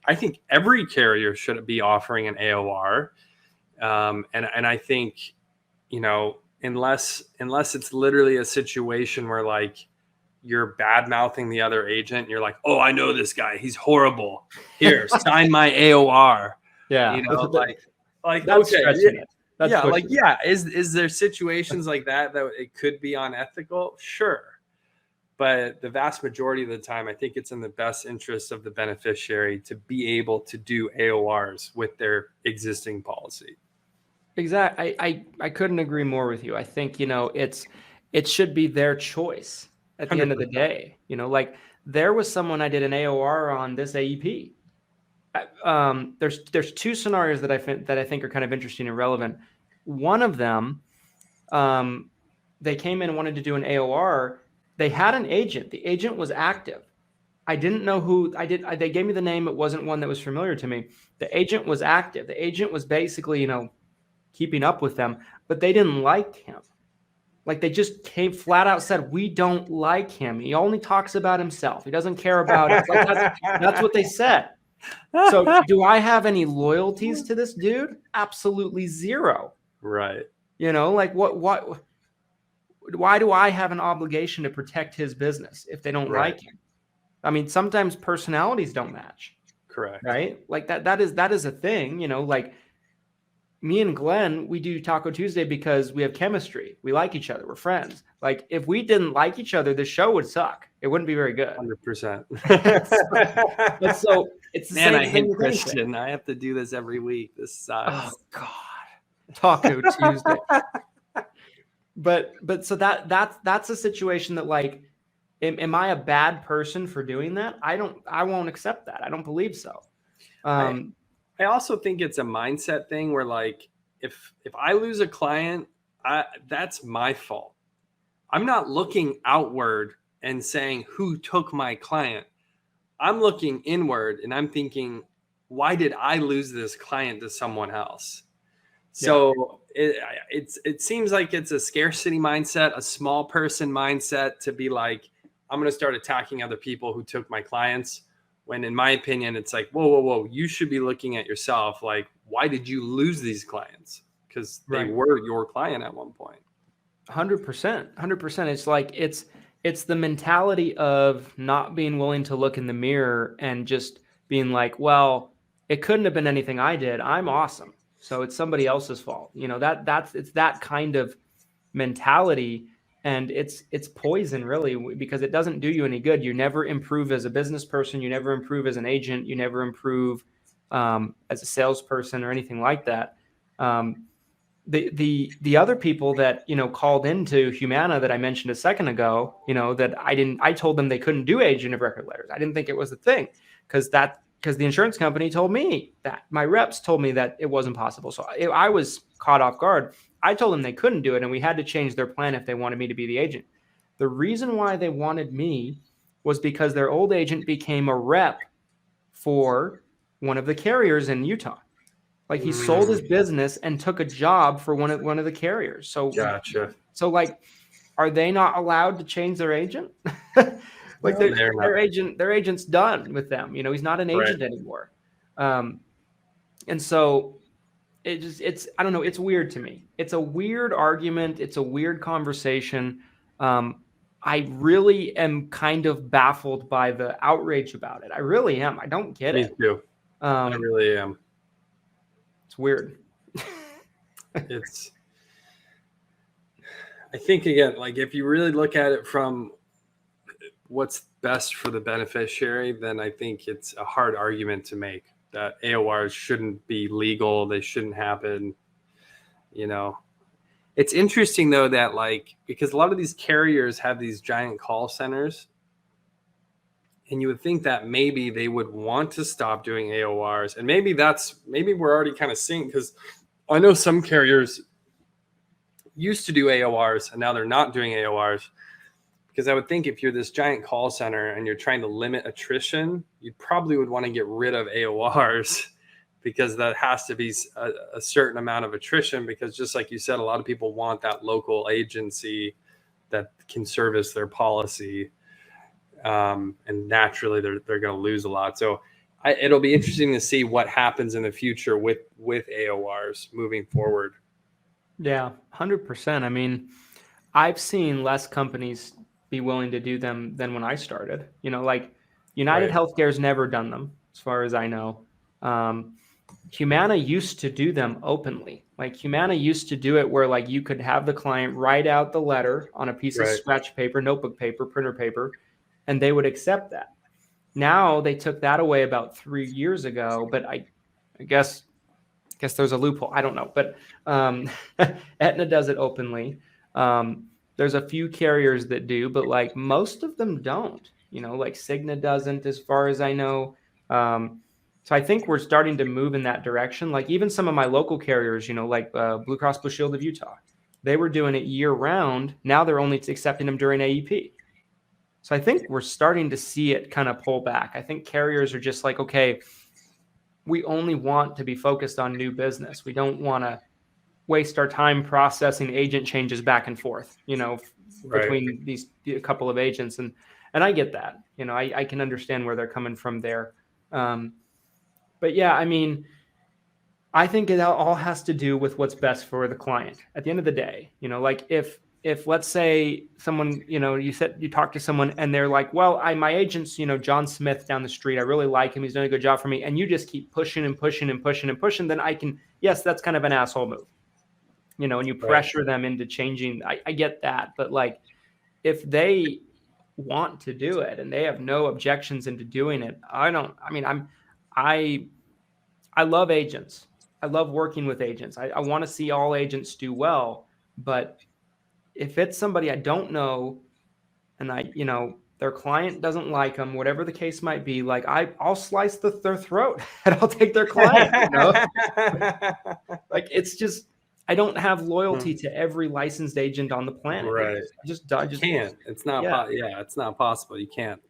[SPEAKER 2] every carrier should be offering an AOR. And I think, unless it's literally a situation where like you're bad mouthing the other agent, you're like, oh, I know this guy, he's horrible. Here, sign my AOR.
[SPEAKER 1] Yeah.
[SPEAKER 2] Like
[SPEAKER 1] that's
[SPEAKER 2] okay.
[SPEAKER 1] stretching it. That's
[SPEAKER 2] Is there situations like that it could be unethical? Sure. But the vast majority of the time, I think it's in the best interest of the beneficiary to be able to do AORs with their existing policy.
[SPEAKER 1] Exactly. I couldn't agree more with you. I think, it should be their choice at the end of the
[SPEAKER 2] 100%.
[SPEAKER 1] day. Like there was someone I did an AOR on this AEP. There's two scenarios that I think are kind of interesting and relevant. One of them, they came in and wanted to do an AOR. They had an agent. The agent was active. I didn't know who they gave me the name. It wasn't one that was familiar to me. The agent was active. The agent was basically, keeping up with them, but they didn't like him. Like they just came flat out said, we don't like him. He only talks about himself. He doesn't care about us. Like that's what they said. So do I have any loyalties to this dude? Absolutely zero.
[SPEAKER 2] Right.
[SPEAKER 1] Like why do I have an obligation to protect his business if they don't like him? I mean, sometimes personalities don't match.
[SPEAKER 2] Correct.
[SPEAKER 1] Right? Like that is a thing, like me and Glenn, we do Taco Tuesday because we have chemistry. We like each other. We're friends. Like if we didn't like each other, the show would suck. It wouldn't be very good.
[SPEAKER 2] 100%.
[SPEAKER 1] But so it's the
[SPEAKER 2] Man, I
[SPEAKER 1] same
[SPEAKER 2] hate
[SPEAKER 1] thing.
[SPEAKER 2] Christian. I have to do this every week. This sucks.
[SPEAKER 1] Oh God, Taco Tuesday. But so that's a situation that like, am I a bad person for doing that? I won't accept that. I don't believe so.
[SPEAKER 2] I also think it's a mindset thing where like if I lose a client, that's my fault. I'm not looking outward and saying who took my client. I'm looking inward and I'm thinking, why did I lose this client to someone else? So it seems like it's a scarcity mindset, a small person mindset to be like, I'm going to start attacking other people who took my clients. When in my opinion, it's like, whoa, you should be looking at yourself. Like, why did you lose these clients? Because they were your client at one point.
[SPEAKER 1] 100%. It's like, it's the mentality of not being willing to look in the mirror and just being like, well, it couldn't have been anything I did. I'm awesome. So it's somebody else's fault. It's that kind of mentality. And it's poison really, because it doesn't do you any good. You never improve as a business person. You never improve as an agent. You never improve as a salesperson or anything like that. The other people that, called into Humana that I mentioned a second ago, that I told them they couldn't do agent of record letters. I didn't think it was a thing because the insurance company told me that. My reps told me that it wasn't possible. So I was caught off guard. I told them they couldn't do it, and we had to change their plan if they wanted me to be the agent. The reason why they wanted me was because their old agent became a rep for one of the carriers in Utah. Like he sold his business and took a job for one of the carriers. So
[SPEAKER 2] gotcha.
[SPEAKER 1] So like, are they not allowed to change their agent? Like their agent's done with them. He's not an agent anymore. And so I don't know. It's weird to me. It's a weird argument. It's a weird conversation. I really am kind of baffled by the outrage about it. I really am. I don't get it.
[SPEAKER 2] Me too. I really am.
[SPEAKER 1] It's weird.
[SPEAKER 2] I think again, like if you really look at it from what's best for the beneficiary, then I think it's a hard argument to make that AORs shouldn't be legal. They shouldn't happen. It's interesting though that like, because a lot of these carriers have these giant call centers, and you would think that maybe they would want to stop doing AORs. And maybe we're already kind of seeing, because I know some carriers used to do AORs and now they're not doing AORs. Because I would think if you're this giant call center and you're trying to limit attrition, you probably would want to get rid of AORs, because that has to be a certain amount of attrition. Because just like you said, a lot of people want that local agency that can service their policy. And naturally they're going to lose a lot. So it'll be interesting to see what happens in the future with AORs moving forward.
[SPEAKER 1] Yeah, 100%. I mean, I've seen less companies be willing to do them than when I started. Like United Healthcare's never done them, as far as I know. Humana used to do them openly. Like Humana used to do it where like you could have the client write out the letter on a piece of
[SPEAKER 2] Right.
[SPEAKER 1] scratch paper, notebook paper, printer paper, and they would accept that. Now they took that away about 3 years ago, but I guess there's a loophole. I don't know, but Aetna does it openly. There's a few carriers that do, but like most of them don't. Like Cigna doesn't, as far as I know. So I think we're starting to move in that direction. Like even some of my local carriers, like Blue Cross Blue Shield of Utah, they were doing it year round. Now they're only accepting them during AEP. So I think we're starting to see it kind of pull back. I think carriers are just like, okay, we only want to be focused on new business. We don't want to waste our time processing agent changes back and forth, between these a couple of agents. And I get that, I can understand where they're coming from there. But yeah, I mean, I think it all has to do with what's best for the client at the end of the day. Like if let's say someone, you talk to someone and they're like, well, my agent's, John Smith down the street. I really like him. He's doing a good job for me. And you just keep pushing and pushing and pushing and pushing. Then yes, that's kind of an asshole move, and you pressure them into changing. I get that. But like, if they want to do it and they have no objections into doing it, I love agents. I love working with agents. I want to see all agents do well, but if it's somebody I don't know and their client doesn't like them, whatever the case might be, like I'll slice their throat and I'll take their client, like it's just, I don't have loyalty to every licensed agent on the planet.
[SPEAKER 2] Right.
[SPEAKER 1] I just
[SPEAKER 2] can't. It's not, it's not possible. You can't.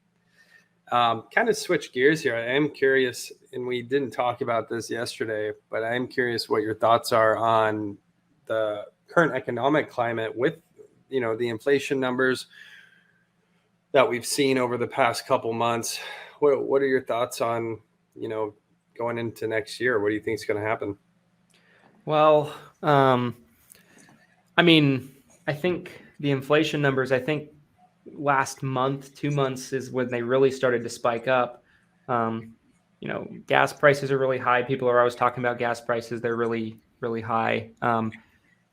[SPEAKER 2] Kind of switch gears here. I am curious, and we didn't talk about this yesterday, but I am curious what your thoughts are on the current economic climate with, the inflation numbers that we've seen over the past couple months. What are your thoughts on, going into next year? What do you think is going to happen?
[SPEAKER 1] Well, I mean, I think the inflation numbers, last month, 2 months is when they really started to spike up. Gas prices are really high. People are always talking about gas prices. They're really, really high.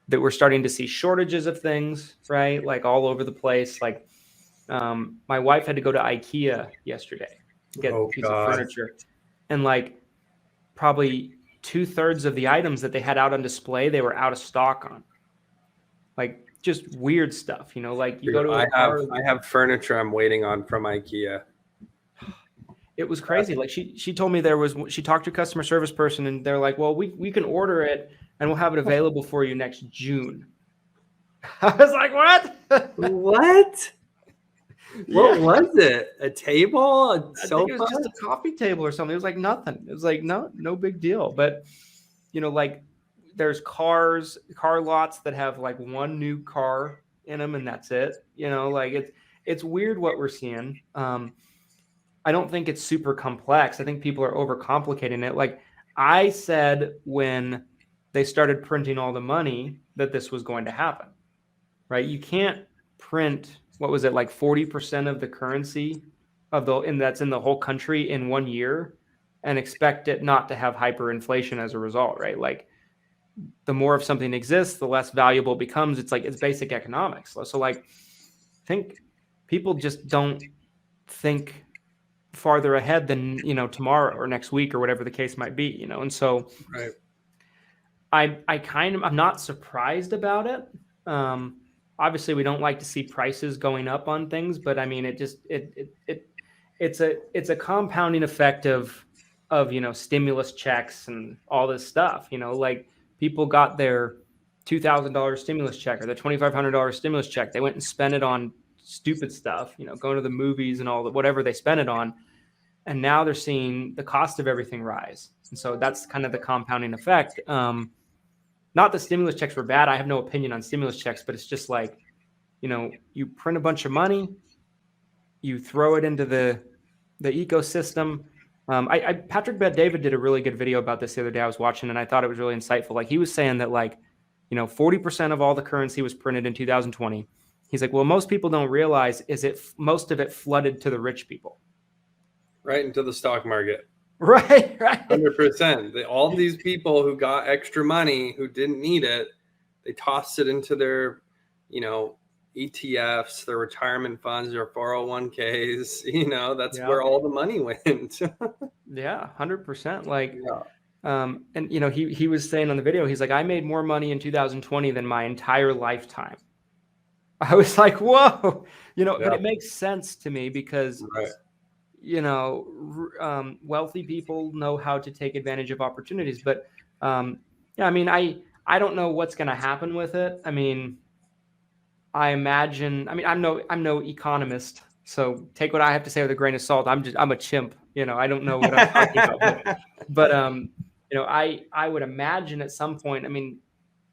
[SPEAKER 1] That we're starting to see shortages of things, right? Like all over the place. Like my wife had to go to IKEA yesterday to get a piece of furniture. And like probably 2/3 of the items that they had out on display, they were out of stock on. Like just weird stuff, like you go to
[SPEAKER 2] I have furniture I'm waiting on from IKEA.
[SPEAKER 1] It was crazy. Like she told me she talked to a customer service person and they're like, well, we can order it and we'll have it available for you next June. I was like, what?
[SPEAKER 2] What? What was it? A table? A sofa?
[SPEAKER 1] I think it was just a coffee table or something. It was like nothing. It was like, no big deal. But, like there's car lots that have like one new car in them and that's it. Like it's weird what we're seeing. I don't think it's super complex. I think people are overcomplicating it. Like I said when they started printing all the money that this was going to happen, right? You can't print, what was it, like 40% of the currency that's in the whole country in 1 year and expect it not to have hyperinflation as a result, right? Like the more of something exists, the less valuable it becomes. It's like, it's basic economics. So like, I think people just don't think farther ahead than, tomorrow or next week or whatever the case might be, and so
[SPEAKER 2] right.
[SPEAKER 1] I'm not surprised about it. Obviously we don't like to see prices going up on things, but I mean, it's a compounding effect of stimulus checks and all this stuff, like people got their $2,000 stimulus check or the $2,500 stimulus check. They went and spent it on stupid stuff, going to the movies and all that, whatever they spent it on. And now they're seeing the cost of everything rise. And so that's kind of the compounding effect. Not that stimulus checks were bad. I have no opinion on stimulus checks, but it's just like, you print a bunch of money, you throw it into the ecosystem. Patrick Bet-David did a really good video about this the other day I was watching, and I thought it was really insightful. Like he was saying that 40% of all the currency was printed in 2020. He's like, well, most people don't realize most of it flooded to the rich people.
[SPEAKER 2] Right into the stock market.
[SPEAKER 1] Right.
[SPEAKER 2] 100%. All these people who got extra money who didn't need it, they tossed it into their, ETFs, their retirement funds, their 401ks. That's where all the money went.
[SPEAKER 1] Yeah, 100%. Like,
[SPEAKER 2] Yeah.
[SPEAKER 1] and he was saying on the video, he's like, I made more money in 2020 than my entire lifetime. I was like, whoa, but it makes sense to me because, wealthy people know how to take advantage of opportunities. But I don't know what's going to happen with it. I mean, I'm no economist, so take what I have to say with a grain of salt. I'm a chimp. I don't know what I'm talking about. But I would imagine at some point,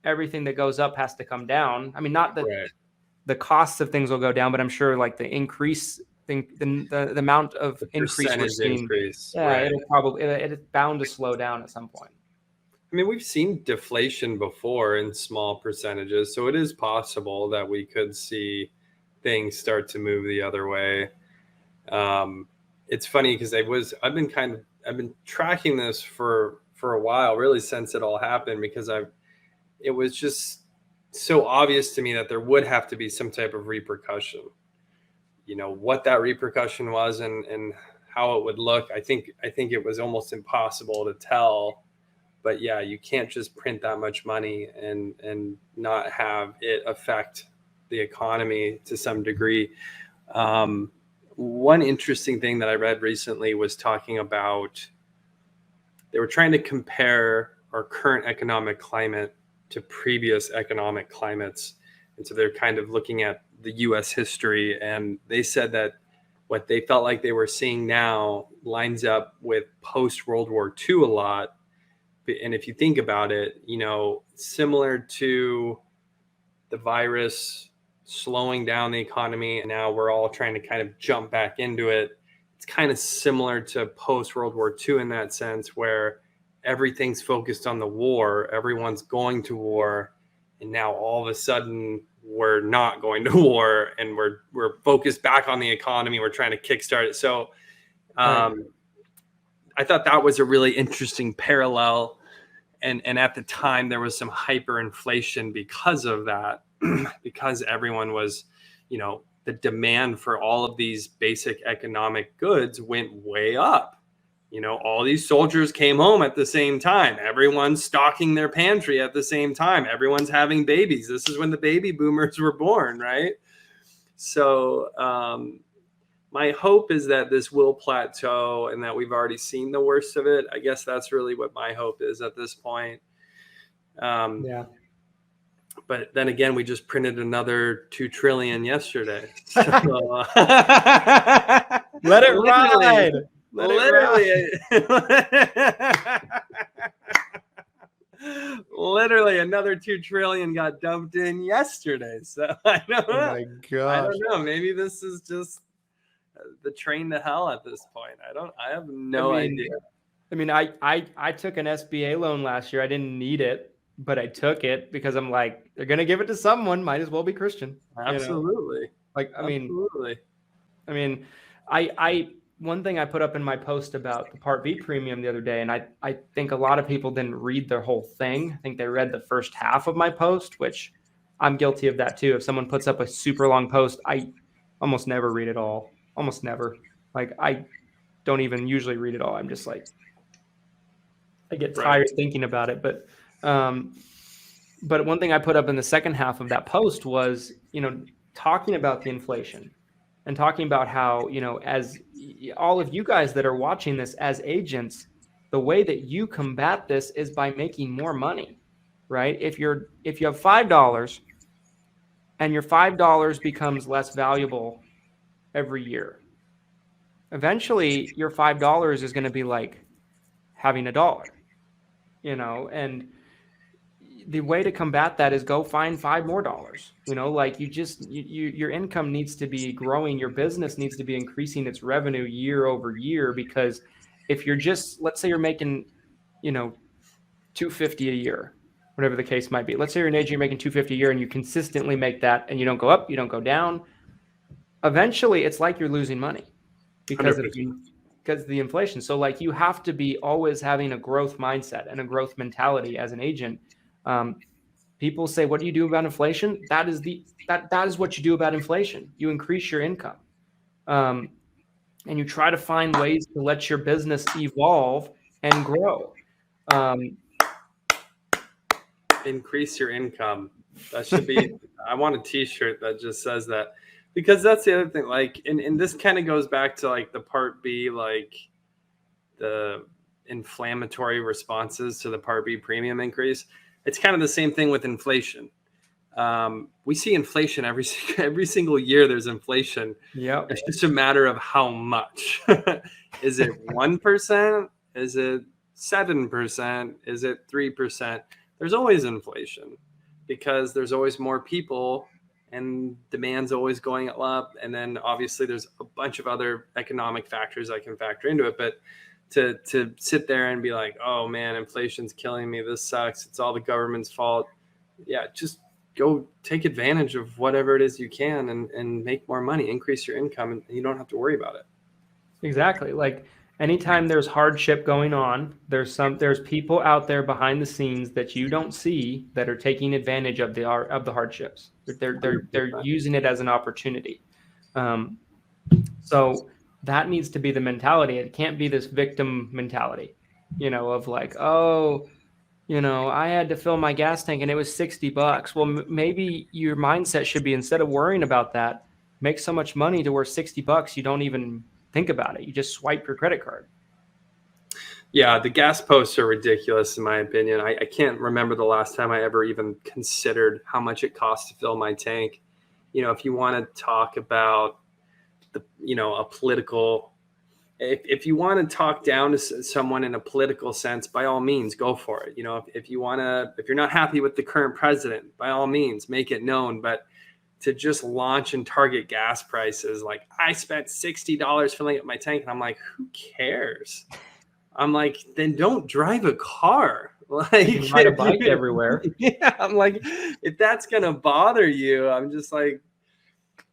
[SPEAKER 1] everything that goes up has to come down. Not that the costs of things will go down, but I'm sure like the increase, the amount of increase we're seeing, it's bound to slow down at some point.
[SPEAKER 2] We've seen deflation before in small percentages, so it is possible that we could see things start to move the other way. It's funny because I've been tracking this for a while, really since it all happened, because it was just so obvious to me that there would have to be some type of repercussion. What that repercussion was and how it would look. I think it was almost impossible to tell. But yeah, you can't just print that much money and not have it affect the economy to some degree. One interesting thing that I read recently was talking about, they were trying to compare our current economic climate to previous economic climates. And so they're kind of looking at the US history, and they said that what they felt like they were seeing now lines up with post World War II a lot. And if you think about it, similar to the virus slowing down the economy, and now we're all trying to kind of jump back into it. It's kind of similar to post World War II in that sense, where everything's focused on the war, everyone's going to war, and now all of a sudden we're not going to war, and we're focused back on the economy. We're trying to kickstart it. So I thought that was a really interesting parallel. And at the time there was some hyperinflation because of that, because everyone was, the demand for all of these basic economic goods went way up. All these soldiers came home at the same time. Everyone's stocking their pantry at the same time. Everyone's having babies. This is when the baby boomers were born, right? So my hope is that this will plateau and that we've already seen the worst of it. I guess that's really what my hope is at this point. But then again, we just printed another 2 trillion yesterday. So,
[SPEAKER 1] let it ride.
[SPEAKER 2] Literally another 2 trillion got dumped in yesterday. So I don't know.
[SPEAKER 1] Oh my gosh.
[SPEAKER 2] I don't know. Maybe this is just the train to hell at this point. I have no idea.
[SPEAKER 1] I took an SBA loan last year. I didn't need it, but I took it because I'm like, they're going to give it to someone. Might as well be Christian.
[SPEAKER 2] Absolutely.
[SPEAKER 1] Absolutely. One thing I put up in my post about the Part B premium the other day, and I think a lot of people didn't read the whole thing. I think they read the first half of my post, which I'm guilty of that too. If someone puts up a super long post, I almost never read it all. Almost never. I don't even usually read it all. I'm just like, I get tired thinking about it. But one thing I put up in the second half of that post was, talking about the inflation and talking about how, as all of you guys that are watching this as agents, the way that you combat this is by making more money, right? If you have $5 and your $5 becomes less valuable every year, eventually your $5 is going to be like having $1, and the way to combat that is go find $5 more. Your income needs to be growing. Your business needs to be increasing its revenue year over year, because if you're just, let's say you're making, $250 a year, whatever the case might be. Let's say you're an agent, you're making $250 a year and you consistently make that and you don't go up, you don't go down. Eventually it's like you're losing money because because of the inflation. So like you have to be always having a growth mindset and a growth mentality as an agent. People say, what do you do about inflation? That is what you do about inflation. You increase your income. And you try to find ways to let your business evolve and grow.
[SPEAKER 2] Increase your income. That should be, I want a t-shirt that just says that, because that's the other thing. Like, and this kind of goes back to like the Part B, like the inflammatory responses to the Part B premium increase. It's kind of the same thing with inflation. We see inflation every single year. There's inflation.
[SPEAKER 1] Yeah.
[SPEAKER 2] It's just a matter of how much. Is it 1%? Is it 7%? Is it 3%? There's always inflation because there's always more people and demand's always going up. And then obviously there's a bunch of other economic factors I can factor into it. But to sit there and be like, oh man, inflation's killing me. This sucks. It's all the government's fault. Yeah, just go take advantage of whatever it is you can and make more money, increase your income, and you don't have to worry about it.
[SPEAKER 1] Exactly. Like anytime there's hardship going on, there's people out there behind the scenes that you don't see that are taking advantage of the hardships. They're using it as an opportunity. So that needs to be the mentality. It can't be this victim mentality, of like, oh, I had to fill my gas tank and it was $60. Well, maybe your mindset should be, instead of worrying about that, make so much money to where $60 you don't even think about it. You just swipe your credit card.
[SPEAKER 2] Yeah, the gas posts are ridiculous in my opinion. I can't remember the last time I ever even considered how much it costs to fill my tank. If you want to talk about a political, if you want to talk down to someone in a political sense, by all means, go for it. If you're not happy with the current president, by all means, make it known. But to just launch and target gas prices, like I spent $60 filling up my tank, and I'm like, who cares? I'm like, then don't drive a car. Like,
[SPEAKER 1] you can ride a bike everywhere.
[SPEAKER 2] Yeah, I'm like, if that's gonna bother you, I'm just like,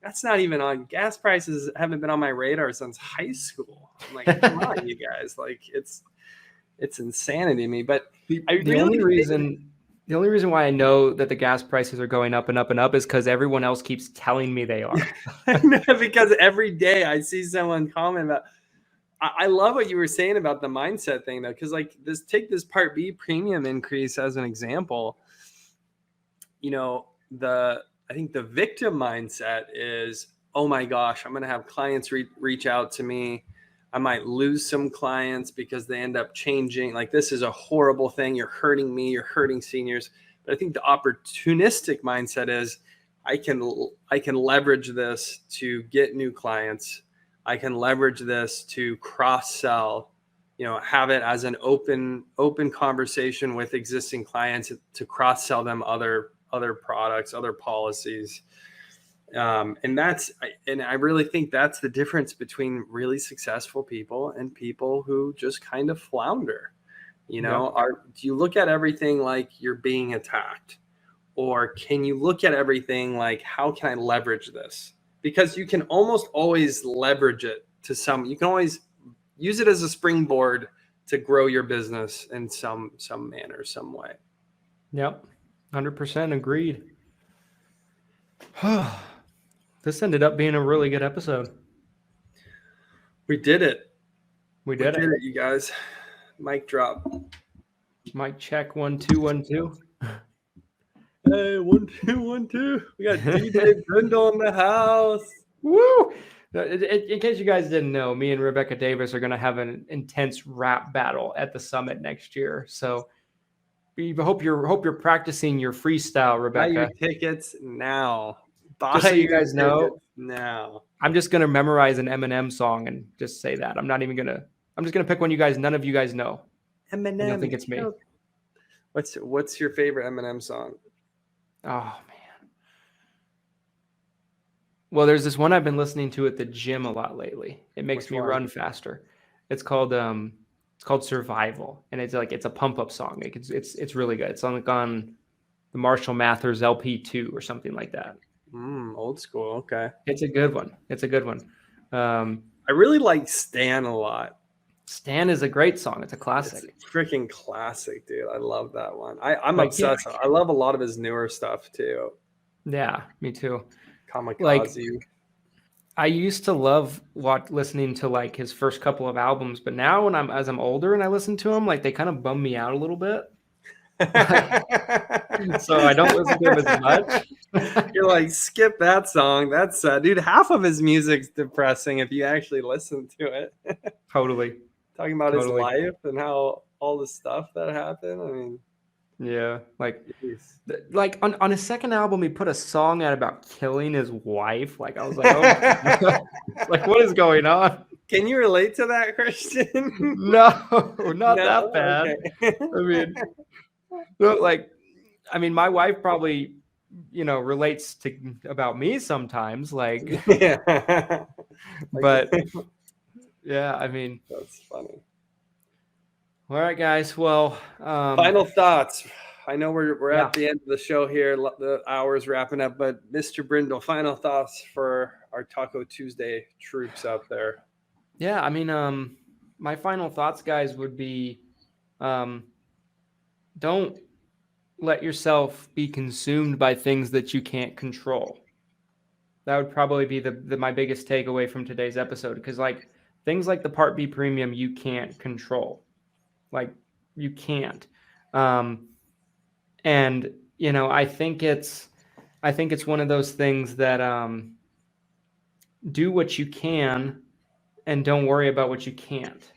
[SPEAKER 2] that's not even on. Gas prices haven't been on my radar since high school. I'm like, come on, you guys. Like, it's insanity to me. But
[SPEAKER 1] the only reason why I know that the gas prices are going up and up and up is because everyone else keeps telling me they are.
[SPEAKER 2] Because every day I see someone comment about. I love what you were saying about the mindset thing, though, because like take this Part B premium increase as an example. I think the victim mindset is, oh my gosh, I'm going to have clients reach out to me. I might lose some clients because they end up changing. Like, this is a horrible thing. You're hurting me. You're hurting seniors. But I think the opportunistic mindset is, I can leverage this to get new clients. I can leverage this to cross-sell, have it as an open conversation with existing clients to cross-sell them other products, other policies. And I really think that's the difference between really successful people and people who just kind of flounder. Do you look at everything like you're being attacked, or can you look at everything like, how can I leverage this? Because you can almost always leverage it you can always use it as a springboard to grow your business in some manner, some way.
[SPEAKER 1] Yep. 100% agreed. This ended up being a really good episode.
[SPEAKER 2] We did it.
[SPEAKER 1] We did it,
[SPEAKER 2] you guys. Mic drop.
[SPEAKER 1] Mic check. 1 2 1 2.
[SPEAKER 2] Hey, 1 2 1 2. We got DJ Brindle in the house.
[SPEAKER 1] Woo! In case you guys didn't know, me and Rebecca Davis are going to have an intense rap battle at the summit next year. So we hope you're practicing your freestyle, Rebecca.
[SPEAKER 2] Buy your tickets now.
[SPEAKER 1] Just so you guys know,
[SPEAKER 2] now.
[SPEAKER 1] I'm just going to memorize an Eminem song and just say that. I'm just going to pick one none of you guys know.
[SPEAKER 2] Eminem.
[SPEAKER 1] I think it's me.
[SPEAKER 2] What's your favorite Eminem song?
[SPEAKER 1] Oh man. Well, there's this one I've been listening to at the gym a lot lately. It makes me run faster. It's called Survival, and it's a pump up song. It's really good. It's on the Marshall Mathers LP2 or something like that.
[SPEAKER 2] Old school. Okay.
[SPEAKER 1] It's a good one. I
[SPEAKER 2] really like Stan a lot.
[SPEAKER 1] Stan is a great song. It's a classic.
[SPEAKER 2] It's a freaking classic, dude. I love that one. I'm
[SPEAKER 1] Like,
[SPEAKER 2] obsessed. I love a lot of his newer stuff too.
[SPEAKER 1] Yeah, me too.
[SPEAKER 2] Kamikaze.
[SPEAKER 1] Like, I used to love listening to like his first couple of albums, but now as I'm older and I listen to them, like they kind of bum me out a little bit. So I don't listen to him as much.
[SPEAKER 2] You're like, skip that song. That's dude, half of his music's depressing if you actually listen to it.
[SPEAKER 1] Totally.
[SPEAKER 2] Talking about his life and how all the stuff that happened. I mean,
[SPEAKER 1] yeah, like on his second album, he put a song out about killing his wife. Like I was like, oh, like what is going on?
[SPEAKER 2] Can you relate to that, Christian?
[SPEAKER 1] No, not that bad. Okay. I mean, my wife probably, relates about me sometimes, like,
[SPEAKER 2] yeah.
[SPEAKER 1] But yeah, I mean,
[SPEAKER 2] that's funny.
[SPEAKER 1] All right, guys. Well,
[SPEAKER 2] final thoughts. I know we're at the end of the show here. The hour's wrapping up, but Mr. Brindle, final thoughts for our Taco Tuesday troops out there.
[SPEAKER 1] Yeah, I mean, my final thoughts, guys, would be, don't let yourself be consumed by things that you can't control. That would probably be my biggest takeaway from today's episode, because like things like the Part B premium, you can't control. Like you can't. And I think it's one of those things that do what you can and don't worry about what you can't.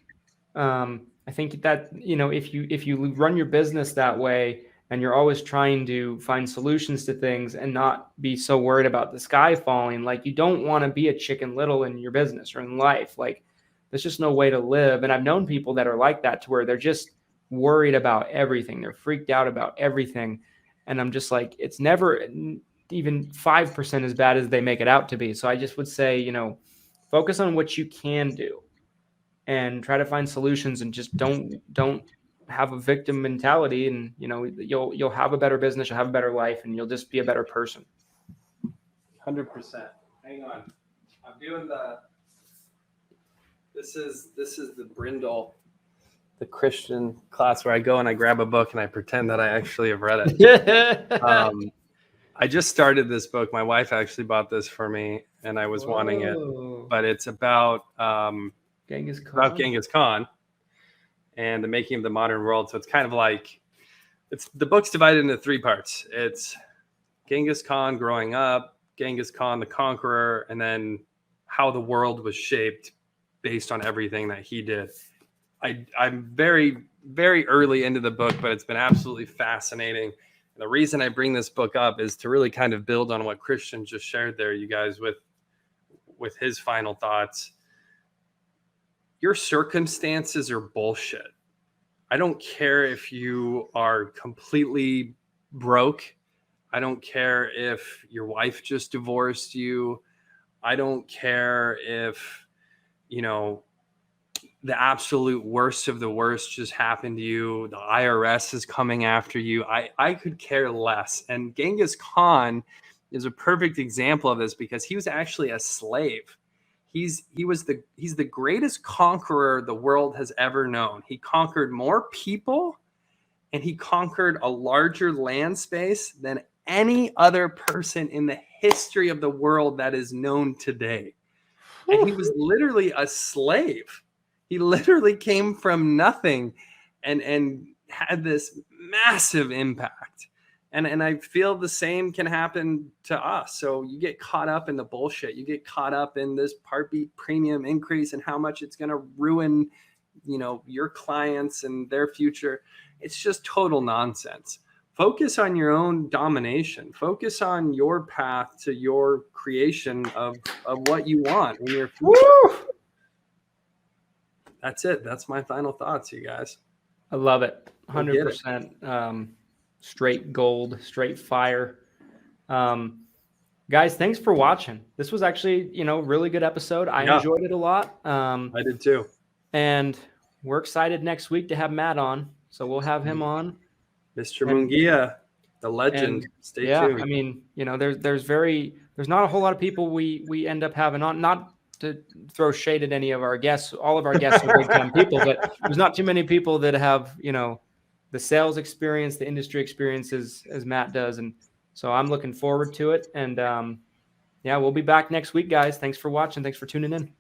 [SPEAKER 1] I think that, if you run your business that way and you're always trying to find solutions to things and not be so worried about the sky falling, like you don't want to be a Chicken Little in your business or in life. Like there's just no way to live. And I've known people that are like that, to where they're just worried about everything. They're freaked out about everything. And I'm just like, it's never even 5% as bad as they make it out to be. So I just would say, focus on what you can do and try to find solutions, and just don't have a victim mentality. And, you'll have a better business, you'll have a better life, and you'll just be a better person.
[SPEAKER 2] 100%. Hang on. I'm doing this is the Brindle, the Christian class where I go and I grab a book and I pretend that I actually have read it. I just started this book. My wife actually bought this for me, and I was wanting it, but it's about
[SPEAKER 1] Genghis
[SPEAKER 2] Khan and the making of the modern world. So it's kind of like, the book's divided into 3 parts. It's Genghis Khan growing up, Genghis Khan the conqueror, and then how the world was shaped based on everything that he did. I'm very, very early into the book, but it's been absolutely fascinating. And the reason I bring this book up is to really kind of build on what Christian just shared there, you guys, with his final thoughts. Your circumstances are bullshit. I don't care if you are completely broke. I don't care if your wife just divorced you. I don't care if, the absolute worst of the worst just happened to you. The IRS is coming after you. I could care less. And Genghis Khan is a perfect example of this, because he was actually a slave. He's the greatest conqueror the world has ever known. He conquered more people, and he conquered a larger land space than any other person in the history of the world that is known today. And he was literally a slave. He literally came from nothing and had this massive impact. And I feel the same can happen to us. So you get caught up in the bullshit. You get caught up in this Part B premium increase and how much it's going to ruin, your clients and their future. It's just total nonsense. Focus on your own domination. Focus on your path to your creation of what you want in your future. Woo! That's it. That's my final thoughts, you guys.
[SPEAKER 1] I love it. 100%. Straight gold, straight fire. Guys, thanks for watching. This was actually, really good episode. I enjoyed it a lot.
[SPEAKER 2] I did too.
[SPEAKER 1] And we're excited next week to have Matt on. So we'll have him on.
[SPEAKER 2] Mr. Munguia, the legend. Stay tuned.
[SPEAKER 1] I mean, there's not a whole lot of people we end up having on. Not to throw shade at any of our guests. All of our guests are big time people, but there's not too many people that have, the sales experience, the industry experience as Matt does. And so I'm looking forward to it. And we'll be back next week, guys. Thanks for watching. Thanks for tuning in.